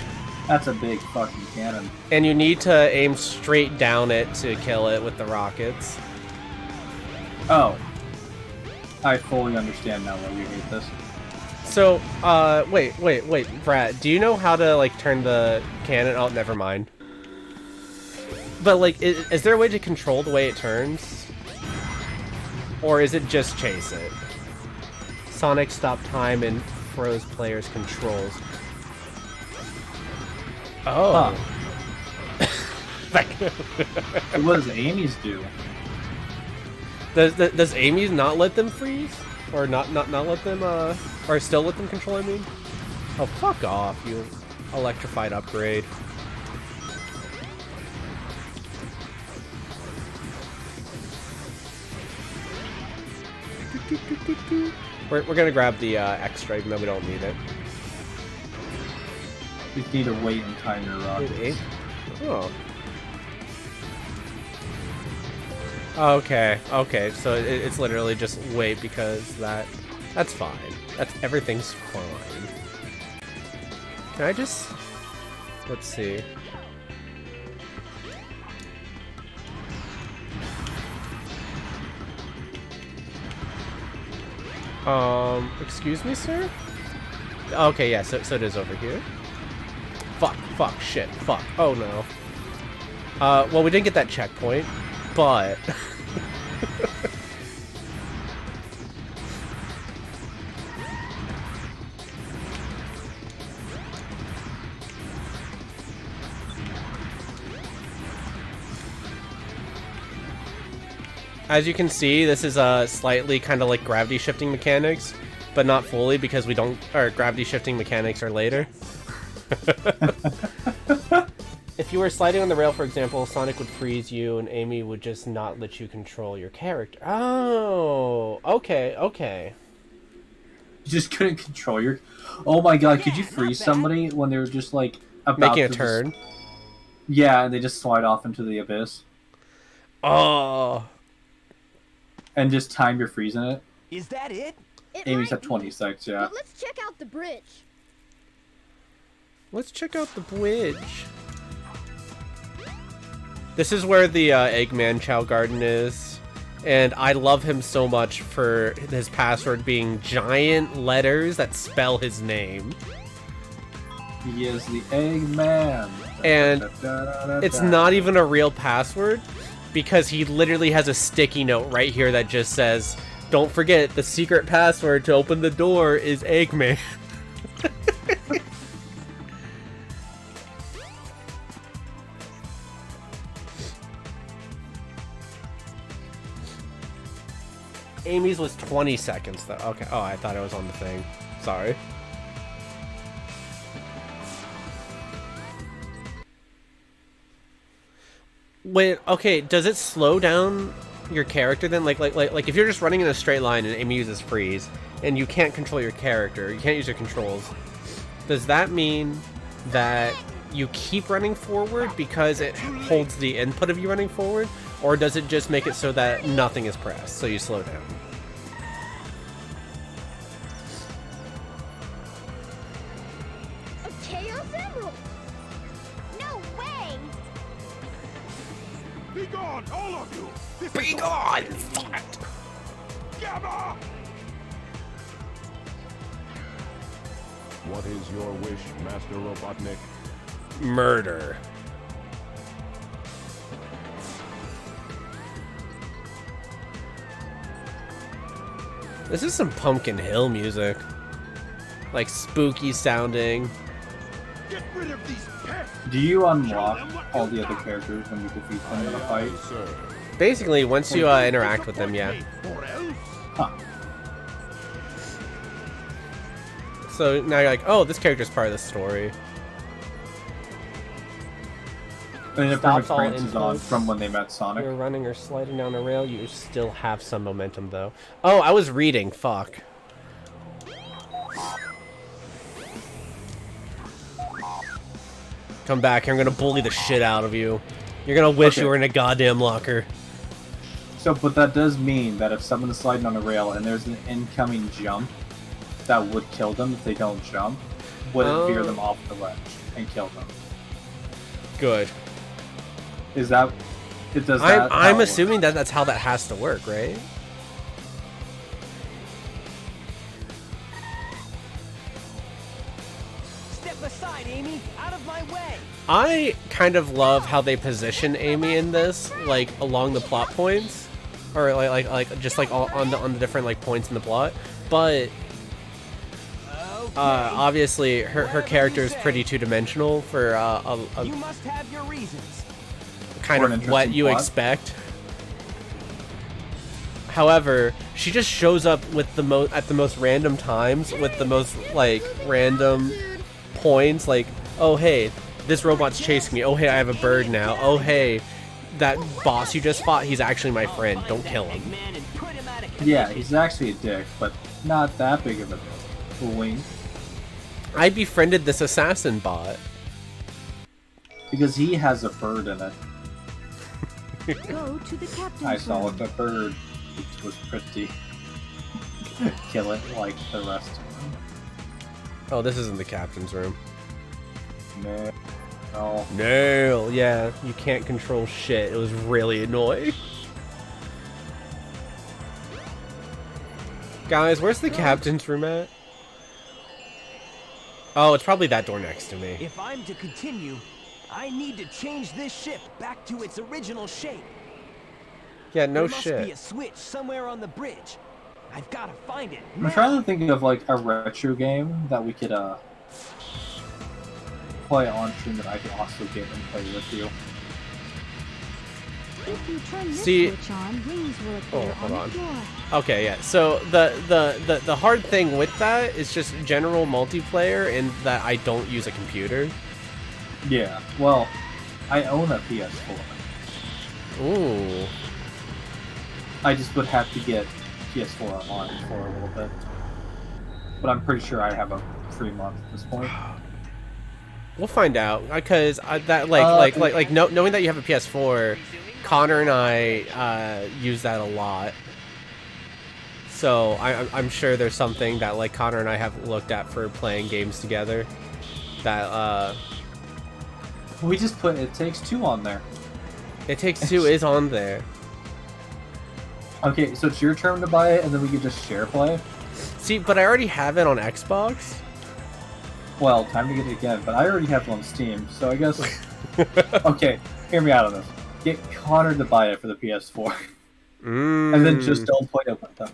That's a big fucking cannon. And you need to aim straight down it to kill it with the rockets. Oh. I fully understand now why you hate this. So, wait, Brad, do you know how to, like, turn the cannon? Oh, never mind. But, like, is there a way to control the way it turns? Or is it just chase it? Sonic stopped time and froze players' controls. Oh. Huh. What does Amy's do? Does Amy's not let them freeze? Or not let them, or still let them control, I mean? Oh, fuck off, you electrified upgrade. We're gonna grab the extra, even though we don't need it. You need to wait and time your rockets. Oh. Okay, so it's literally just wait because that's fine. Everything's fine. Can I just... Let's see. Excuse me, sir? Okay, yeah, so it is over here. Fuck, shit, fuck. Oh no. Well, we didn't get that checkpoint, but... As you can see, this is slightly kind of like gravity shifting mechanics, but not fully because we don't. Or gravity shifting mechanics are later. If you were sliding on the rail, for example, Sonic would freeze you, and Amy would just not let you control your character. Oh, okay. You just couldn't control your... Oh my god, could you freeze somebody when they were just like about making a to turn? Yeah, and they just slide off into the abyss. Oh. And just time your freezing it. Is that it? Amy's at 26, yeah. But let's check out the bridge. Let's check out the bridge. This is where the Eggman Chow Garden is. And I love him so much for his password being giant letters that spell his name. He is the Eggman. And it's not even a real password because he literally has a sticky note right here that just says, don't forget, the secret password to open the door is Eggman. Amy's was 20 seconds though. Okay. Oh, I thought it was on the thing. Sorry. Wait, okay, does it slow down your character then? Like if you're just running in a straight line and Amy uses freeze and you can't control your character, you can't use your controls, does that mean that you keep running forward because it holds the input of you running forward? Or does it just make it so that nothing is pressed, so you slow down? A Chaos Emerald! No way! Be gone, all of you! Be gone! Fuck! Gamma! What is your wish, Master Robotnik? Murder. This is some Pumpkin Hill music. Like spooky sounding. Get rid of these pests! Do you unlock all the other characters when you defeat them in a fight? Sir. Basically, once you interact with them, yeah. Or else? Huh. So now you're like, oh, this character's part of the story. And it Stops all branches on inputs. from when they met Sonic. You're running or sliding down a rail, you still have some momentum, though. Oh, I was reading. Fuck. come back here. I'm gonna bully the shit out of you. You're gonna wish you were in a goddamn locker. So, but that does mean that if someone's sliding on a rail and there's an incoming jump that would kill them if they don't jump, would it veer them off the ledge and kill them? Good. Is that... It does that I'm assuming that that's how that has to work, right? Step aside, Amy! Out of my way! I kind of love how they position Amy in this, like along the plot points, or like just like on the different like points in the plot. But obviously her character is pretty two-dimensional for you must have your reasons. Kind of what you expect. However, she just shows up with at the most random times with the most like random points. Like, oh hey, this robot's chasing me. Oh hey, I have a bird now. Oh hey, that boss you just fought, he's actually my friend. Don't kill him. Yeah, he's actually a dick, but not that big of a wink. I befriended this assassin bot because he has a bird in it. Go to the captain's I saw room. the bird. It was pretty. Kill it like the rest of them. Oh, this isn't the captain's room. No. No. No, yeah, you can't control shit. It was really annoying. Guys, where's the captain's room at? Oh, it's probably that door next to me. If I'm to continue, I need to change this ship back to its original shape. Yeah, no there shit. Must be a switch somewhere on the bridge. I've got to find it. I'm trying to think of like a retro game that we could play on stream that I could also get and play with you. If you turn this See- switch on, wings will appear hold on on. the floor. Okay, yeah. So the hard thing with that is just general multiplayer and that I don't use a computer. Yeah. Well, I own a PS4. Ooh. I just would have to get PS4 online for a little bit. But I'm pretty sure I have a free month at this point. We'll find out because knowing that you have a PS4, Connor and I use that a lot. So I'm sure there's something that like Connor and I have looked at for playing games together. That We just put It Takes Two on there. It Takes Two is on there. Okay, so it's your turn to buy it, and then we could just share play. See, but I already have it on Xbox. Well, time to get it again, but I already have it on Steam, so I guess... Okay, hear me out on this. Get Connor to buy it for the PS4. And then just don't play it with them.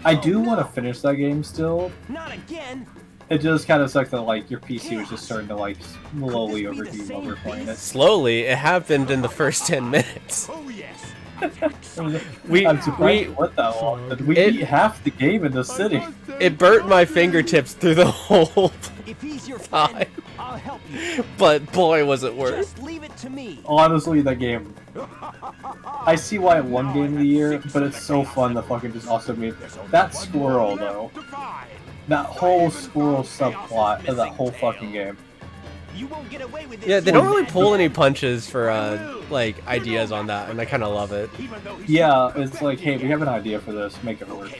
I do want to finish that game still. Not again. It just kind of sucks that like your PC was just starting to like slowly overheat while we're playing it. Slowly, it happened in the first 10 minutes. Oh yes. I'm surprised what that long. We beat half the game in the city. It burnt my fingertips through the whole If he's your friend, time. I'll help you. But boy, was it worth. Just leave it to me. Honestly, that game. I see why it won Game of the Year, but it's so fun to fucking just also meet that squirrel though. That whole squirrel subplot of that whole fucking game. You won't get away with this. Yeah, they don't really pull any punches for like ideas on that, and I kind of love it. Yeah, it's like, hey, we have an idea for this, make it work.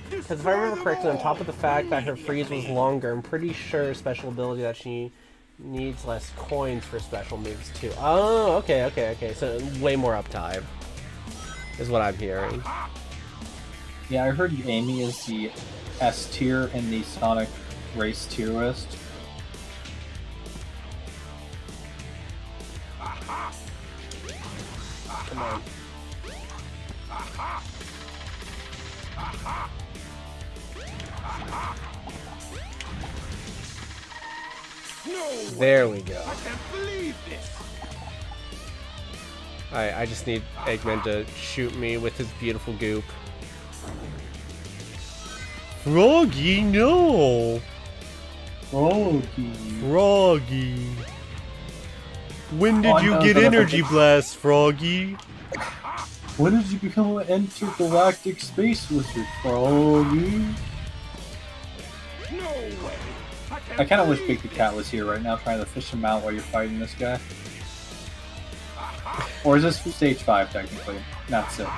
Because if I remember correctly, on top of the fact that her freeze was longer, I'm pretty sure special ability that she needs less coins for special moves too. Oh, okay. So way more uptime is what I'm hearing. Yeah, I heard Amy is the S tier in the Sonic race tier list. Come on. There we go. I can't believe this. I just need Eggman to shoot me with his beautiful goop. Froggy, no! Froggy. Froggy. When did Oh, I you know get that I energy forget- blast, Froggy? When did you become an intergalactic space wizard, Froggy? No way. I kind of wish Big the Cat was here right now, trying to fish him out while you're fighting this guy. Or is this stage 5 technically, not 6?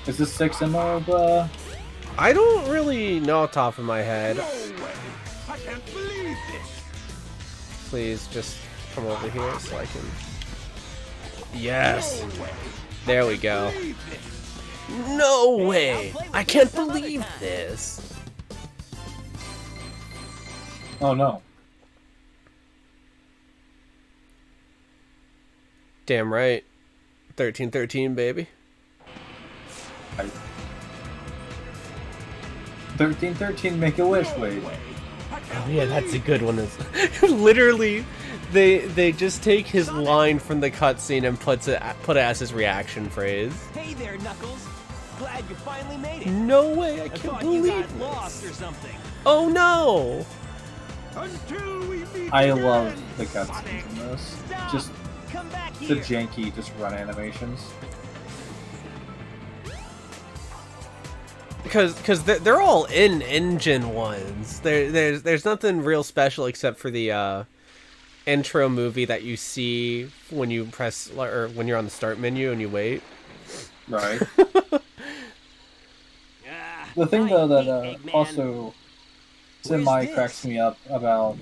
Is this 6 of I don't really know off the top of my head. No way. I can't believe this. Please just come over here so I can. Yes. No way. There we go. Believe this. No way! I can't believe this. Oh no. Damn right. 1313, baby. 1313, make a wish, wait. Oh yeah, that's a good one. Literally, they just take his line from the cutscene and put it as his reaction phrase. Hey there, Knuckles. Glad you finally made it. No way! I I can't thought you believe got lost or this. something. Oh no! Until we meet I again, love the Sonic. cutscenes in this. Stop. Just Come back the here. janky, just run animations. Because they're all in-engine ones. There's nothing real special except for the intro movie that you see when you press or when you're on the start menu and you wait. Right. Ah, The thing I though that hate Eggman. also Where's semi this? cracks me up about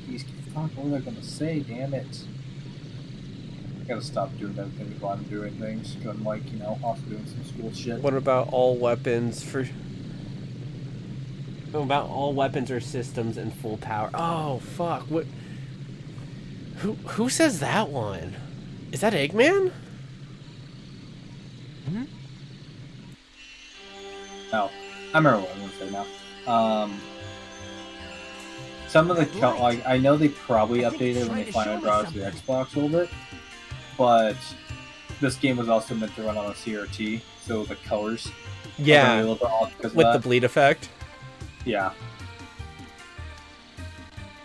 these. Fuck, what was I gonna say? Damn it! I gotta stop doing that thing while I'm doing things. Going like off doing some school shit. What about all weapons for? What about all weapons or systems in full power? Oh fuck! What? Who says that one? Is that Eggman? No, I remember what I was gonna say now. Some of the like I know they probably I think he's updated when trying they to finally show brought us it to the Xbox a little bit, but this game was also meant to run on a CRT, so the colors are gonna be a Yeah, little bit off because of with the that. bleed effect. Yeah.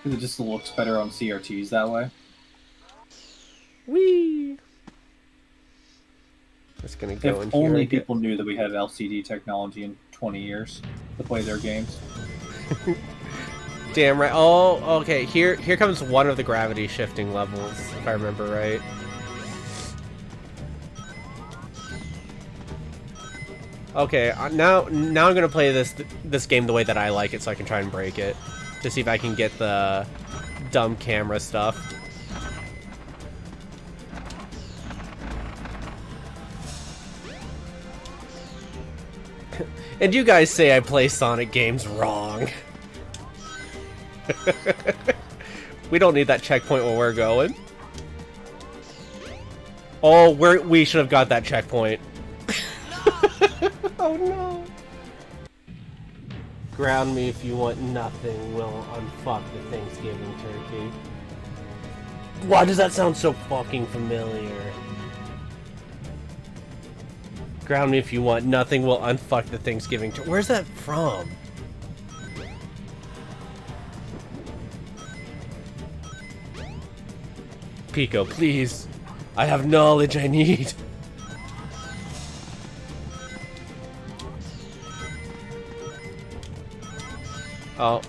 'Cause it just looks better on CRTs that way. Whee! Just gonna go in If here. only and get- people knew that we had LCD technology in 20 years to play their games. Damn right. Oh, okay. Here comes one of the gravity shifting levels, if I remember right. Okay, now I'm gonna play this game the way that I like it, so I can try and break it, to see if I can get the dumb camera stuff. And you guys say I play Sonic games wrong. We don't need that checkpoint where we're going. Oh, we should have got that checkpoint. Oh no. Ground me if you want nothing. We'll unfuck the Thanksgiving turkey. Why does that sound so fucking familiar? Ground me if you want nothing. We'll unfuck the Thanksgiving turkey. Where's that from? Pico, please. I have knowledge I need. Oh.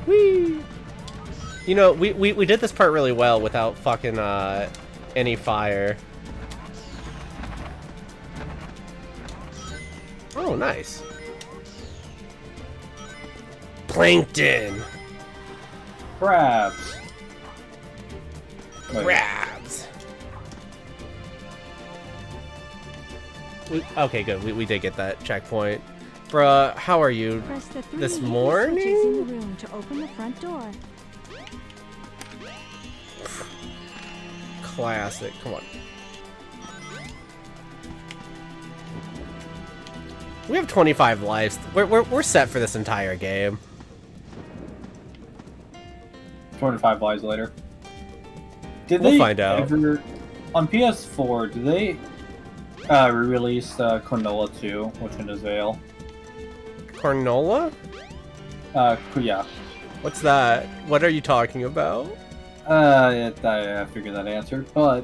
Whee! You know, we did this part really well without fucking any fire. Oh, nice. Plankton. Crabs. Wait, Crabs. Okay, good. We did get that checkpoint. Bruh, how are you? Press the three This hidden morning? switches in the room to open the front door. Classic. Come on. We have 25 lives. We're set for this entire game. 25 lives later. Did We'll they find out. ever on PS4? Did they re-release Cornola 2, which one is Vale? Cornola? Yeah. What's that? What are you talking about? I figured that answered, but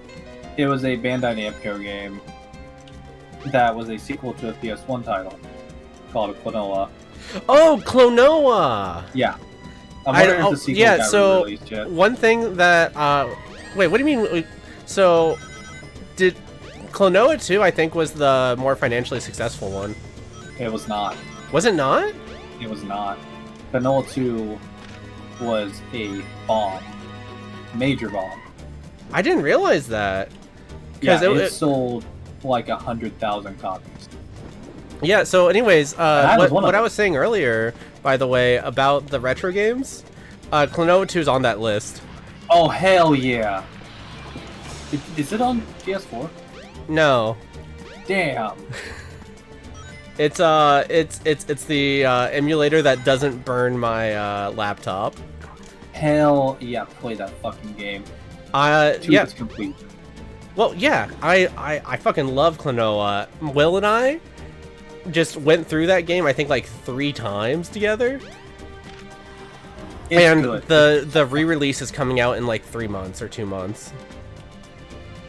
it was a Bandai Namco game that was a sequel to a PS1 title called Klonoa. Oh, Klonoa! Yeah. I'm wondering if the sequel got so re-released yet. one thing that wait, what do you mean? So did Klonoa 2, I think, was the more financially successful one. It was not. Was it not? It was not. Klonoa 2 was a bomb. Major bomb. I didn't realize that. Yeah, it sold like 100,000 copies. Yeah, so anyways, what I them. was saying earlier, by the way, about the retro games, Klonoa 2 is on that list. Oh, hell yeah. Is it on PS4? No. Damn. It's the emulator that doesn't burn my laptop. Hell yeah, play that fucking game. Yeah. It's complete. Well, yeah, I fucking love Klonoa. Will and I just went through that game, I think, like 3 times together. It's and good. the re-release is coming out in like 3 months or 2 months.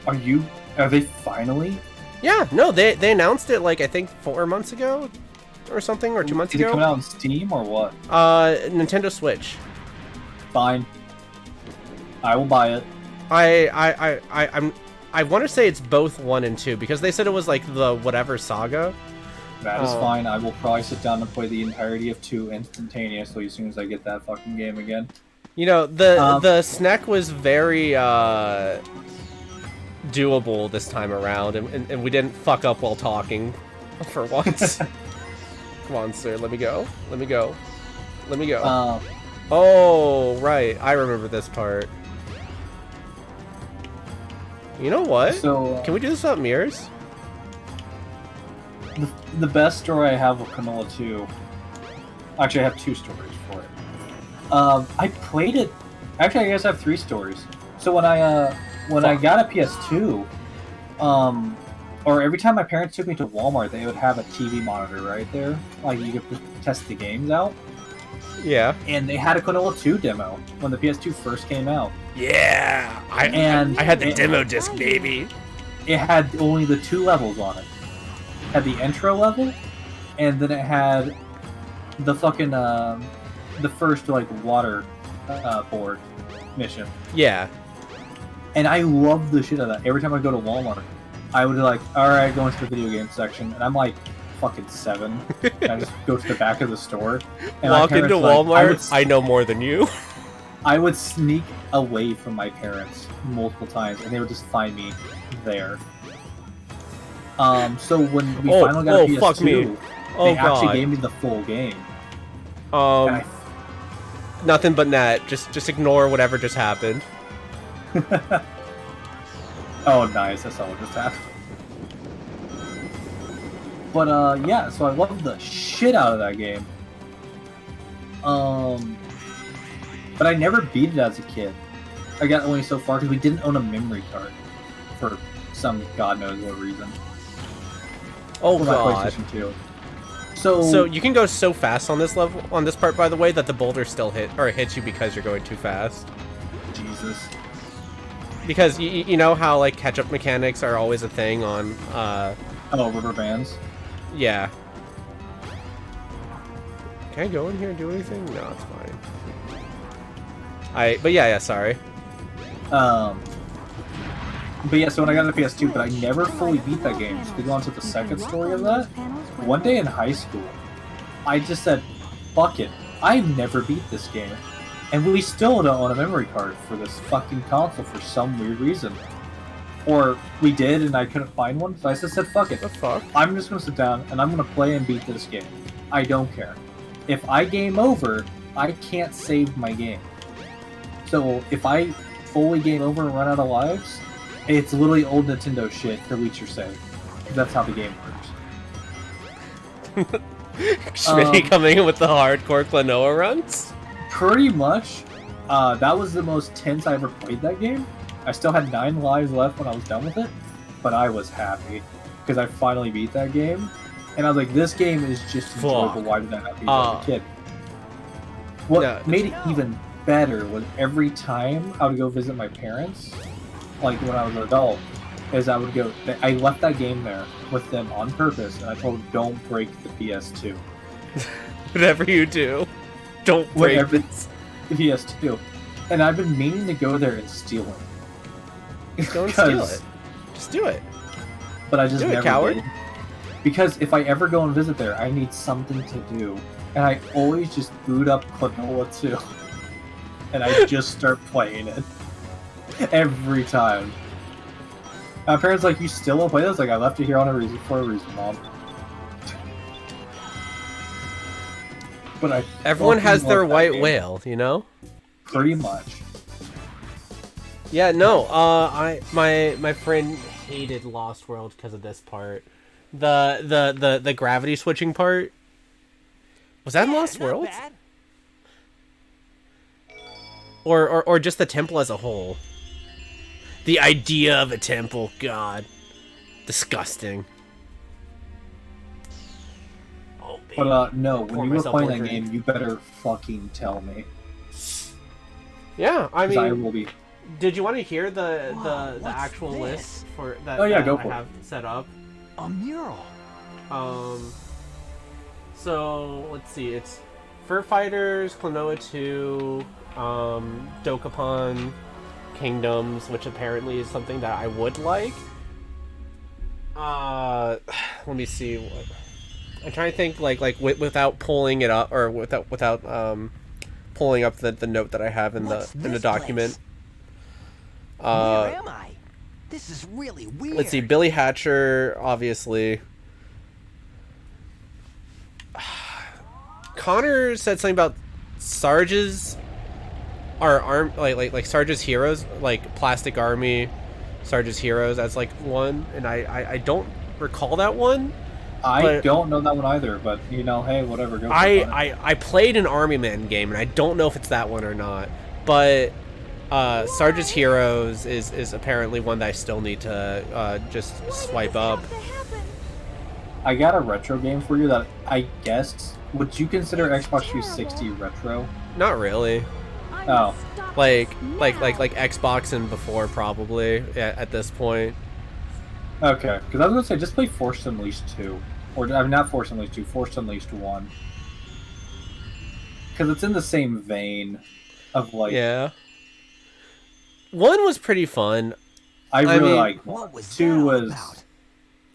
Are they finally? Yeah, no, they announced it like I think 4 months ago or something, or 2 months Is ago. it coming out on Steam or what? Nintendo Switch. Fine. I will buy it. I want to say it's both 1 and 2 because they said it was like the whatever saga. That is fine. I will probably sit down and play the entirety of 2 instantaneously as soon as I get that fucking game again. You know, the SNEC was very doable this time around, and we didn't fuck up while talking for once. Come on, sir. Let me go. Let me go. Let me go. Oh, right. I remember this part. You know what? So, can we do this without mirrors? The best story I have with Klonoa 2... Actually, I have 2 stories for it. I played it... Actually, I guess I have 3 stories. So when I got a PS2, or every time my parents took me to Walmart, they would have a TV monitor right there. Like, you could test the games out. Yeah. And they had a Klonoa 2 demo when the PS2 first came out. Yeah! I had the demo disc, baby! It had only the 2 levels on it. It had the intro level, and then it had the fucking, the first, like, water board mission. Yeah. And I love the shit out of that. Every time I go to Walmart, I would be like, alright, go into the video game section. And I'm like, fucking 7. And I just go to the back of the store. And walk into Walmart, I know more than you. I would sneak away from my parents multiple times, and they would just find me there. So when we finally got a PS2, fuck me. they actually gave me the full game. Nothing but Nat. Just ignore whatever just happened. Oh, nice. That's all what just happened. But, yeah, so I loved the shit out of that game. But I never beat it as a kid. I got only so far because we didn't own a memory card for some god knows what reason. Oh for my god. PlayStation 2. So you can go so fast on this level, on this part, by the way, that the boulder still hits you because you're going too fast. Jesus. Because you know how like catch-up mechanics are always a thing on. Rubber bands. Yeah. Can I go in here and do anything? No, it's fine. But yeah, sorry. But yeah, so when I got a PS2, but I never fully beat that game. So to go on to the second story of that, one day in high school, I just said, fuck it, I never beat this game. And we still don't own a memory card for this fucking console for some weird reason. Or we did and I couldn't find one, so I just said, fuck it. The fuck? I'm just gonna sit down and I'm gonna play and beat this game. I don't care. If I game over, I can't save my game. So if I fully game over and run out of lives, it's literally old Nintendo shit, delete your save. That's how the game works. Schmitty coming in with the hardcore Klonoa runs? Pretty much. That was the most tense I ever played that game. I still had 9 lives left when I was done with it, but I was happy because I finally beat that game. And I was like, this game is just enjoyable. Why did I not beat it as a kid? What made it even better was every time I would go visit my parents, like when I was an adult, is I would go. I left that game there with them on purpose, and I told them, "Don't break the PS2." Whatever you do, don't break Whatever this. the PS2, and I've been meaning to go there and steal it. Don't steal it. Just do it. But I just Do it, never coward. did. Because if I ever go and visit there, I need something to do, and I always just boot up Klonoa 2, and I just start playing it every time. My parents like, "You still won't play this?" Like, I left it here on a reason for a reason, Mom. But Everyone fucking has their love that white game. whale, you know? Pretty much. Yeah, no, my friend hated Lost World because of this part. The gravity switching part. Was that in Lost Not World? bad. Or just the temple as a whole? The idea of a temple, God. Disgusting. Oh, baby. But no, when Pour you were myself playing more that drink. game, you better fucking tell me. Yeah, I 'Cause I mean, will be. did you want to hear the What's actual this? list for that? Oh, yeah, that go I for it. have set up? A mural. So let's see. It's Fur Fighters, Klonoa 2, Dokapon Kingdoms, which apparently is something that I would like. Let me see. I'm trying to think without pulling it up or without pulling up the note that I have in What's the this document. Where am I? This is really weird. Let's see. Billy Hatcher, obviously. Connor said something about Sarge's like Sarge's heroes, like Plastic Army, Sarge's heroes as like one, and I don't recall that one. I don't know that one either, but you know, hey, whatever. Go for it. I played an Army Man game, and I don't know if it's that one or not, but Sarge's heroes is apparently one that I still need to just swipe up. I got a retro game for you that I guess would you consider Xbox 360 retro? Not really. Oh, Like Xbox and before probably at this point. okay. Because I was gonna say just play Force Unleashed 2, or I mean not Force Unleashed 2, Force Unleashed 1. Because it's in the same vein of like. Yeah. One was pretty fun. I really mean, like What one. was 2 that all was. about?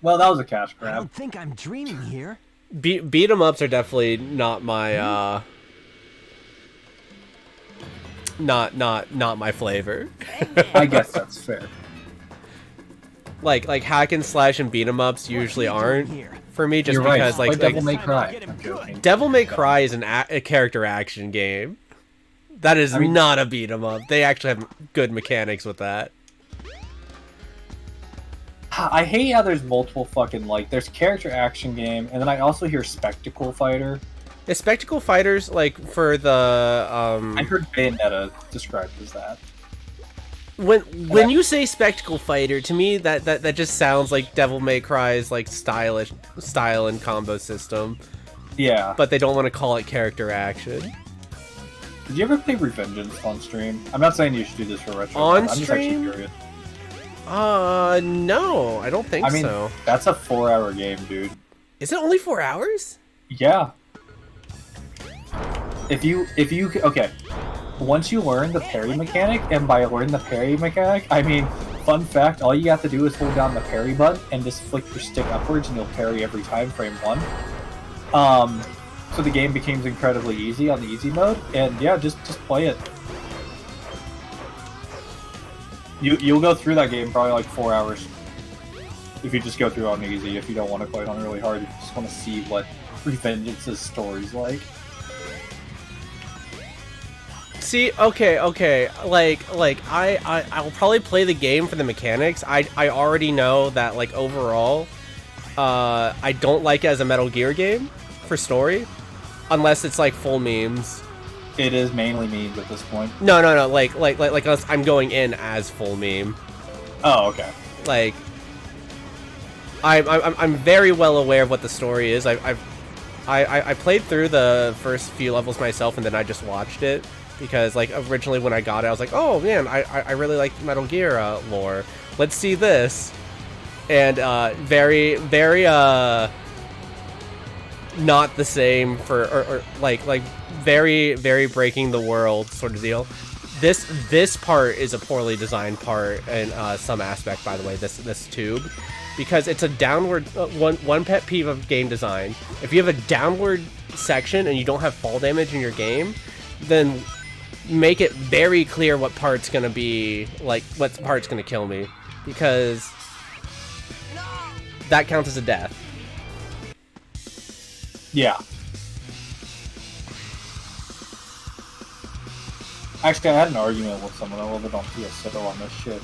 Well, that was a cash I grab. don't think I'm dreaming here. Beat 'em ups are definitely not my not my flavor. I guess that's fair. like hack and slash and beat 'em ups usually aren't for me, just You're right. because like Devil May Cry. Get him I'm good. joking. Devil May Cry is a character action game. That is not a beat 'em up. They actually have good mechanics with that. I hate how there's multiple fucking like there's character action game, and then I also hear spectacle fighter. Is Spectacle Fighters like for the I heard Bayonetta described as that. when you say Spectacle Fighter, to me that just sounds like Devil May Cry's like style and combo system, Yeah. but they don't want to call it character action. Did you ever play Revengeance on stream? I'm not saying you should do this for retro. On I'm just stream? actually curious. No, I don't think I mean, so. that's a 4-hour game, dude. Is it only 4 hours? Yeah. If you okay, once you learn the parry mechanic, and by learn the parry mechanic, I mean, fun fact, all you have to do is hold down the parry button and just flick your stick upwards, and you'll parry every time, frame 1. So the game becomes incredibly easy on the easy mode, and yeah, just play it. You'll go through that game probably like 4 hours. If you just go through on easy, if you don't want to play it on really hard, if you just want to see what Revengeance's story's like. See, okay, like I'll probably play the game for the mechanics. I already know that like overall, I don't like it as a Metal Gear game for story, unless it's like full memes. It is mainly memes at this point. No, like unless I'm going in as full meme. Oh, okay. Like, I'm very well aware of what the story is. I played through the first few levels myself, and then I just watched it because like originally when I got it, I was like, oh man, I really like Metal Gear lore. Let's see this. and very very not the same for or like very very breaking the world sort of deal. This part is a poorly designed part in some aspect, by the way, this tube, because it's a downward one pet peeve of game design. If you have a downward section and you don't have fall damage in your game, then make it very clear what part's gonna be, like, what part's gonna kill me, because that counts as a death. Yeah. Actually, I had an argument with someone a little bit on PSO on this shit.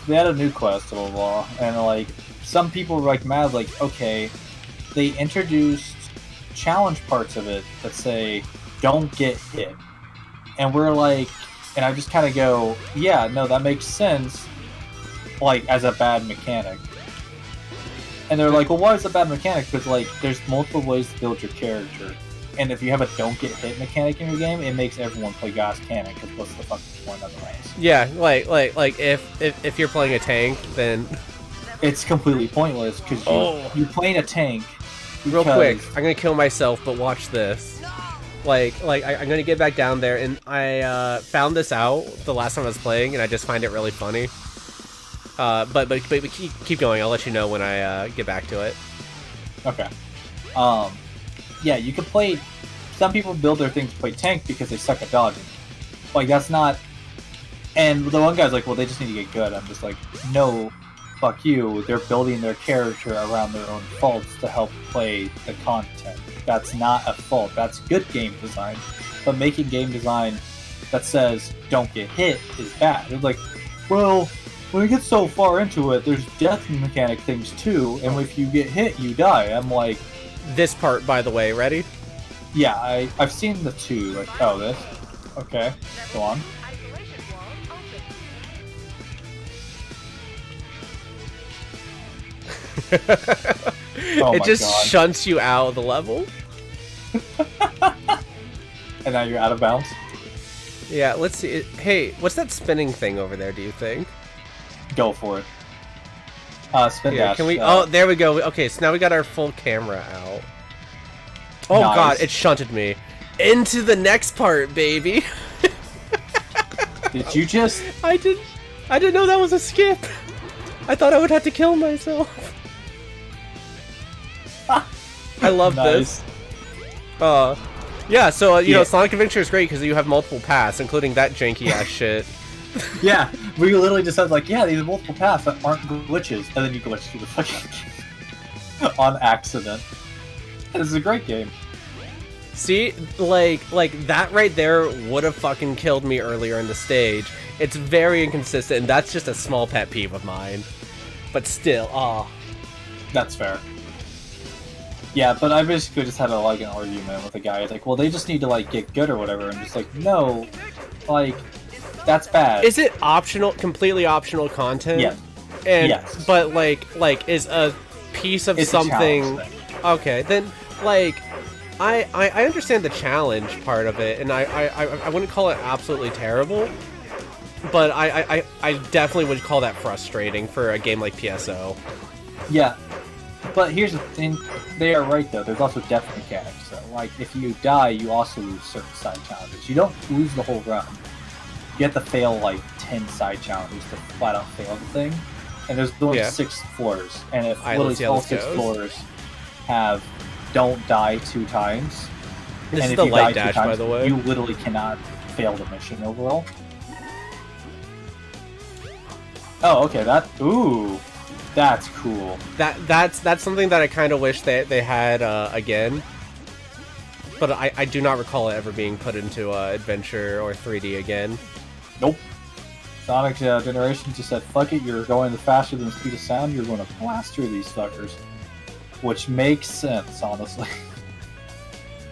They had a new quest, blah, blah, blah, and, like, some people were, like, mad, like, okay, they introduced challenge parts of it that say, don't get hit. And we're like, and I just kind of go, yeah, no, that makes sense, like, as a bad mechanic. And they're like, well, why is it a bad mechanic? Because, like, there's multiple ways to build your character. And if you have a don't get hit mechanic in your game, it makes everyone play Gas Cannon, because what's the fucking point otherwise? Yeah, like if you're playing a tank, then it's completely pointless, because you're playing a tank. Real quick, I'm gonna kill myself, but watch this. I'm gonna get back down there, and I found this out the last time I was playing, and I just find it really funny. But keep going. I'll let you know when I get back to it. Okay. Yeah, you can play. Some people build their things to play tank because they suck at dodging. Like, that's not. And the one guy's like, well, they just need to get good. I'm just like, no, fuck you. They're building their character around their own faults to help play the content. That's not a fault. That's good game design. But making game design that says don't get hit is bad. It's like, well, when you get so far into it, there's death mechanic things too, and if you get hit, you die. I'm like... This part, by the way, ready? Yeah, I've seen the two. Like, oh, this? Okay, go on. Oh it just God. shunts you out of the level. And now you're out of bounds? Yeah, let's see. Hey, what's that spinning thing over there, do you think? Go for it. Spin yeah, dash. can we? Oh, there we go. Okay, so now we got our full camera out. Oh nice. God, it shunted me into the next part, baby. Did you just? I didn't know that was a skip. I thought I would have to kill myself. I love nice. this. Yeah. So you know, Sonic Adventure is great because you have multiple paths, including that janky ass shit. Yeah, we literally just said like, yeah, these are multiple paths that aren't glitches, and then you glitch through the fucking game on accident. This is a great game. See, like that right there would have fucking killed me earlier in the stage. It's very inconsistent, and that's just a small pet peeve of mine. But still, That's fair. Yeah, but I basically just had an argument with a guy. It's like, well, they just need to like get good or whatever, and just like, no, like. That's bad. Is it optional, completely optional content? Yes. And yes. But like is a piece of something. Okay, then like I understand the challenge part of it, and I wouldn't call it absolutely terrible, but I definitely would call that frustrating for a game like PSO. Yeah, but here's the thing: they are right though. There's also death mechanics. So like, if you die, you also lose certain side challenges. You don't lose the whole run. You have to fail like 10 side challenges to flat out fail the thing, and there's only 6 floors, and if literally all 6 floors have don't die 2 times, This and is if the you light die 2 dash, times, by the way. you literally cannot fail the mission overall. Oh, okay, that's cool. That's something that I kind of wish they had again. But I do not recall it ever being put into Adventure or 3D again. Nope. Sonic Generation just said, fuck it, you're going faster than the speed of sound, you're going to blast through these fuckers. Which makes sense, honestly.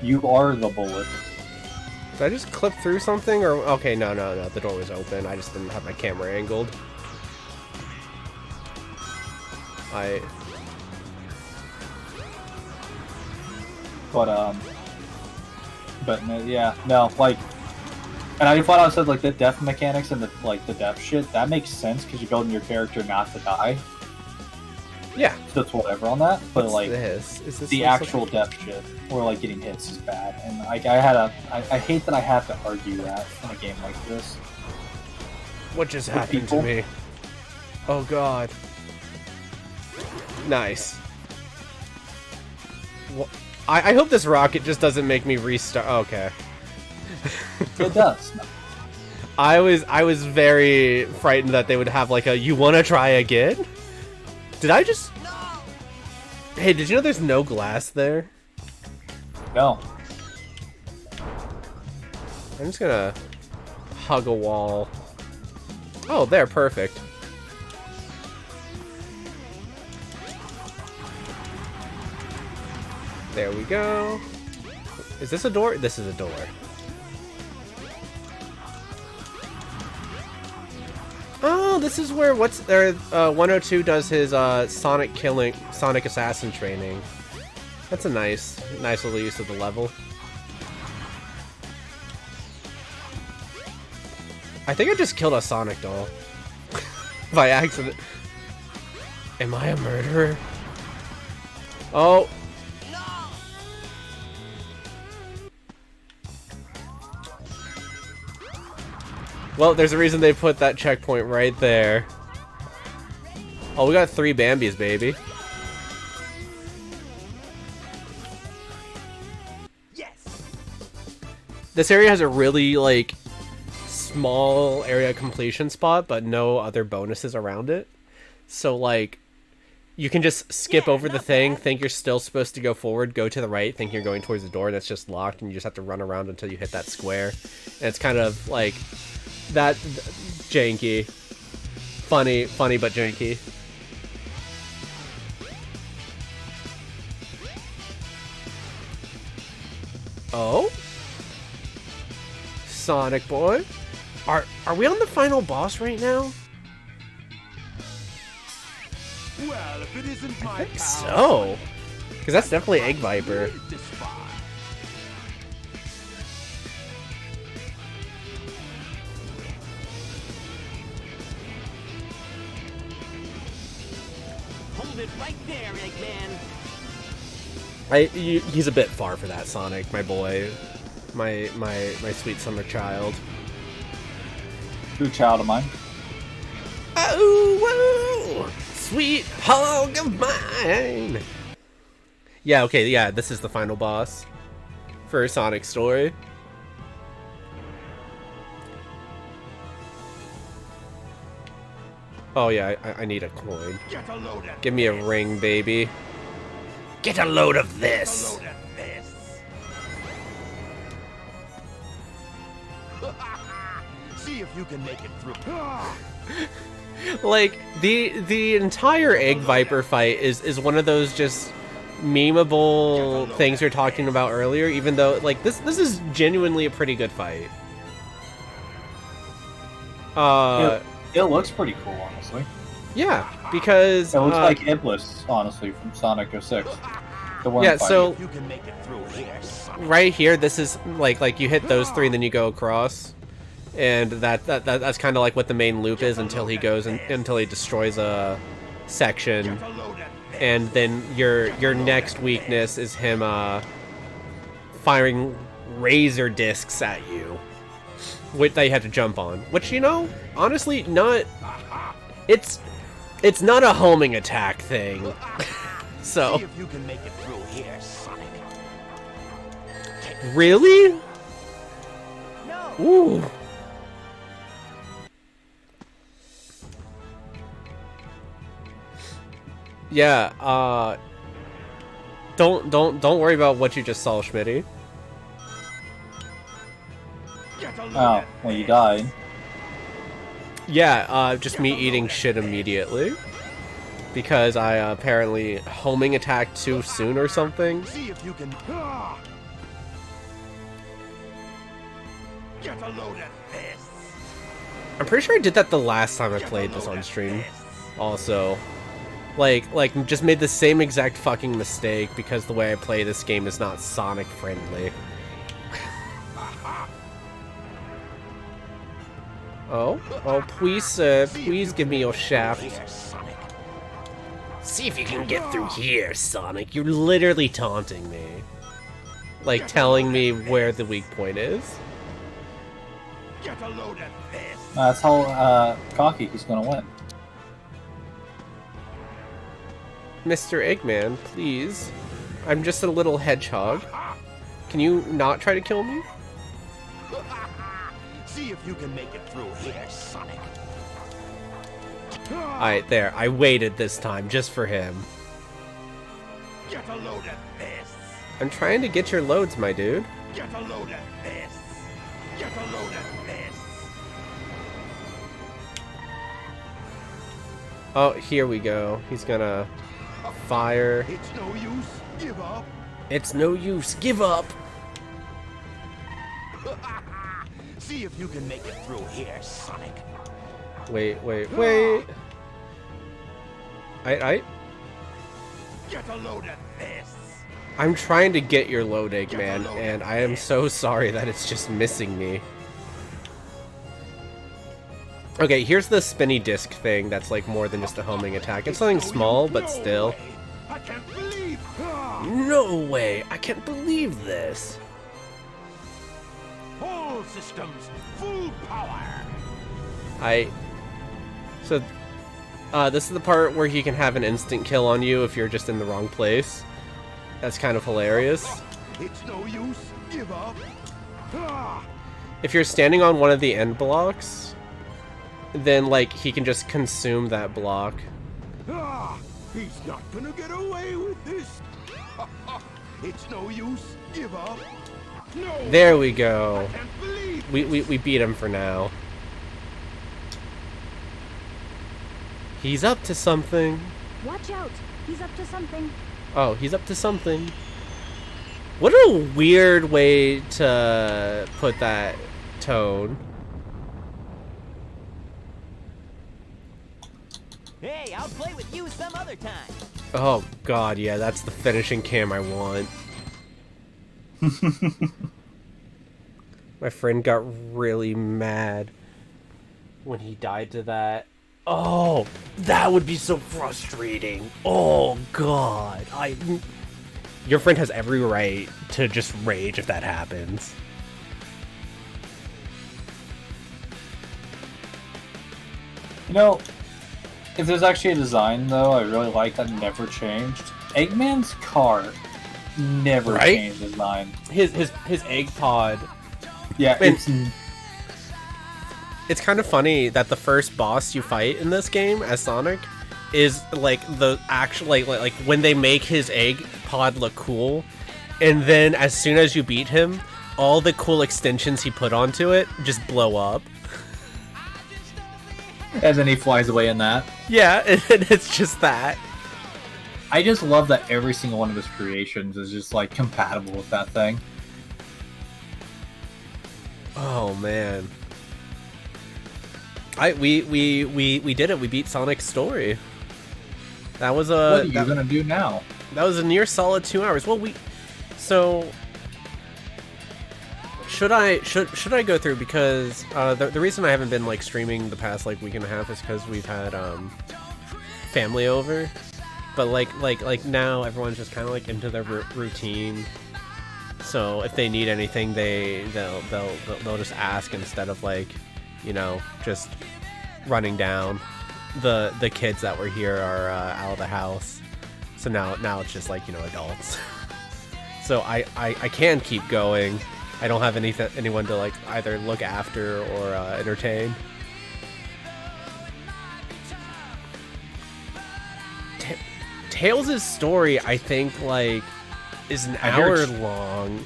You are the bullet. Did I just clip through something? Or okay, no, the door was open. I just didn't have my camera angled. But yeah, no, like, and I thought I said like the death mechanics and the death shit, that makes sense because you're building your character not to die. Yeah. So it's whatever on that. But What's like this? Is this the like actual death shit or like getting hits is bad. And I hate that I have to argue that in a game like this. What just with happened people. to me? Oh god. Nice. Well, I hope this rocket just doesn't make me restart. Okay. It does. I was very frightened that they would have like a "you wanna try again?" Did I just? Hey, did you know there's no glass there? No. I'm just gonna hug a wall. Oh, there, perfect. There we go. Is this a door? This is a door. Oh, this is where 102 does his Sonic assassin training. That's a nice little use of the level. I think I just killed a Sonic doll by accident. Am I a murderer? Oh. Well, there's a reason they put that checkpoint right there. Oh, we got 3 Bambis, baby. Yes. This area has a really, like, small area completion spot, but no other bonuses around it. So, like, you can just skip over the thing, think you're still supposed to go forward, go to the right, think you're going towards the door, and it's just locked, and you just have to run around until you hit that square. And it's kind of, like... that janky. Funny but janky. Oh? Sonic Boy? Are we on the final boss right now? Well, if it isn't my I think so. Because that's definitely Egg Viper. Hold it right there, Eggman. He's a bit far for that, Sonic, my boy. My sweet summer child. True child of mine. Oh, whoa! Sweet hog of mine! Yeah, okay, yeah, this is the final boss for Sonic's story. Oh yeah, I need a coin. Get a load of Give me a ring, baby. Get a load of a this! load of this. See if you can make it through. Like, the entire Egg Viper fight is one of those just memeable things we were talking about earlier, even though, like, this is genuinely a pretty good fight. It looks pretty cool, honestly. Yeah, because... It looks like Iblis, honestly, from Sonic 06. The one yeah, so, You can make it through here, son. right here, this is, like you hit those 3 and then you go across. And that's kind of like what the main loop is until he goes until he destroys a section, and then your next weakness is him firing razor discs at you, which that you have to jump on. Which, you know, honestly, not it's not a homing attack thing. So See if you can make it through here, Sonic. really, No. ooh. Yeah, don't worry about what you just saw, Schmitty. Oh, well, you died. Yeah, just me eating shit immediately. Because I apparently homing attacked too soon or something. See if you can. Get a load of this. I'm pretty sure I did that the last time I played this on stream. Also. Like, just made the same exact fucking mistake because the way I play this game is not Sonic friendly. Oh, please, please give me your shaft. Here, Sonic. See if you can get through here, Sonic. You're literally taunting me. Like, telling me where the weak point is. Get a load of this. That's how cocky he's gonna win. Mr. Eggman, please. I'm just a little hedgehog. Can you not try to kill me? See if you can make it through here, Sonic. Alright, there. I waited this time just for him. Get a load of this. I'm trying to get your loads, my dude. Get a load of this. Get a load of this. Oh, here we go. He's gonna fire. It's no use. Give up. It's no use. Give up. See if you can make it through here, Sonic. Wait. Get a load of this. I'm trying to get your load, Eggman, and I am so sorry that it's just missing me. Okay, here's the spinny disc thing that's like more than just a homing attack. It's something small, but still. I can't believe. No way! I can't believe this! All systems full power. So, this is the part where he can have an instant kill on you if you're just in the wrong place. That's kind of hilarious. It's no use. Give up. If you're standing on one of the end blocks, then, like, he can just consume that block. He's not gonna get away with this. It's no use. Give up. No. There we go. I can't believe. We beat him for now. He's up to something. Watch out. He's up to something. Oh, he's up to something. What a weird way to put that tone. Hey, I'll play with you some other time. Oh god, yeah, that's the finishing cam I want. My friend got really mad when he died to that. Oh, that would be so frustrating. Oh god. Your friend has every right to just rage if that happens. You know, if there's actually a design, though, I really like that never changed. Eggman's car never Right? changed design. His egg pod. Yeah, And- It's kind of funny that the first boss you fight in this game as Sonic is like the actual like when they make his egg pod look cool, and then as soon as you beat him, all the cool extensions he put onto it just blow up. and then he flies away in that. Yeah, and it's just that. I just love that every single one of his creations is just like compatible with that thing. Oh man. We did it. We beat Sonic's story. That was What are you gonna do now? That was a near solid 2 hours. Well, so should I go through, because the reason I haven't been like streaming the past like week and a half is because we've had family over, but like now everyone's just kind of like into their routine. So if they need anything, they'll just ask instead of like, you know, just running down. The kids that were here are out of the house, so now it's just like, you know, adults. So I can keep going. I don't have anyone to like either look after or entertain. Tails' story, I think, like, is an hour long.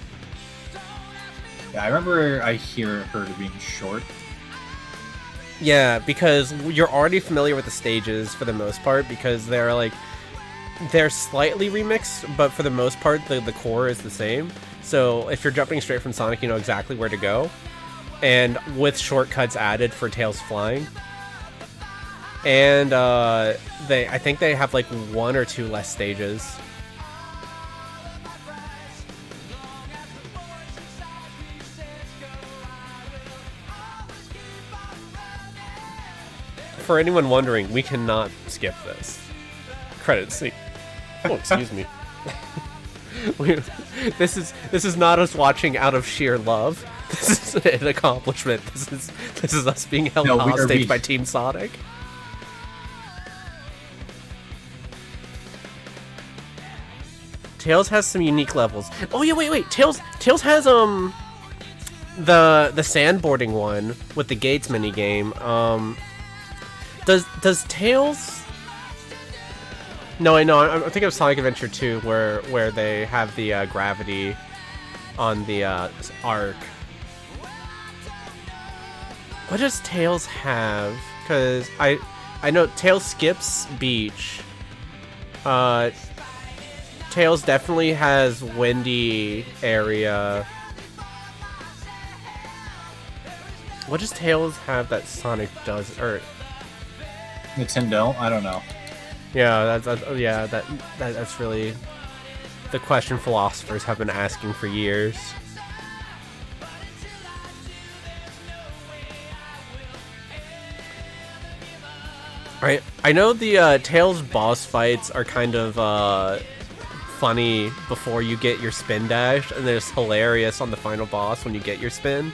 Yeah, I remember I hear her being short. Yeah, because you're already familiar with the stages for the most part, because they're slightly remixed, but for the most part the core is the same. So if you're jumping straight from Sonic, you know exactly where to go, and with shortcuts added for Tails flying. And I think they have like 1 or 2 less stages. For anyone wondering, we cannot skip this. Credit scene. Oh, excuse me. This is not us watching out of sheer love. This is an accomplishment. This is us being held hostage by Team Sonic. Tails has some unique levels. Oh yeah, wait. Tails has the sandboarding one with the gates mini game. Does Tails? No, I know. I'm thinking of Sonic Adventure 2, where they have the gravity on the arc. What does Tails have? Because I know Tails skips beach. Tails definitely has windy area. What does Tails have that Sonic does? Or Nintendo? I don't know. Yeah, that's really the question philosophers have been asking for years. Alright, I know the Tails boss fights are kind of funny before you get your spin dash, and it's hilarious on the final boss when you get your spin.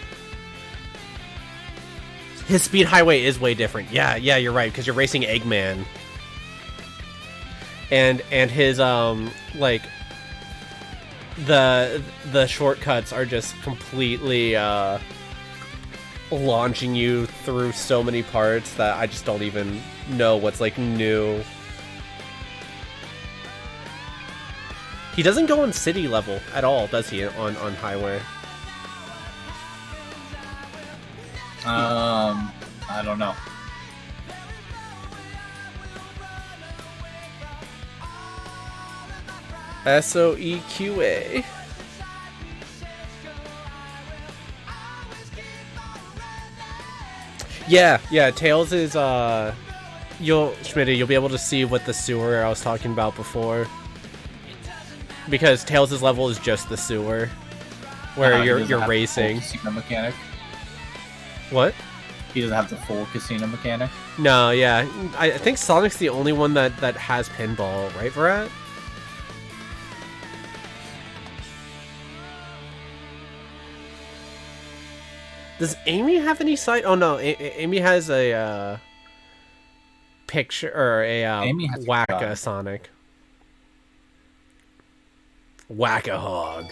His speed highway is way different. Yeah, you're right, because you're racing Eggman. And his like the shortcuts are just completely launching you through so many parts that I just don't even know what's like new. He doesn't go on city level at all, does he, on highway? I don't know. SOEQA. Yeah, Tails is you'll be able to see what the sewer I was talking about before. Because Tails' level is just the sewer. Where you're racing. Casino mechanic. What? He doesn't have the full casino mechanic. No, yeah. I think Sonic's the only one that has pinball, right, Virat? Does Amy have any sight? Oh no, Amy has a picture or a Whack-A Sonic. Whack-A Hog.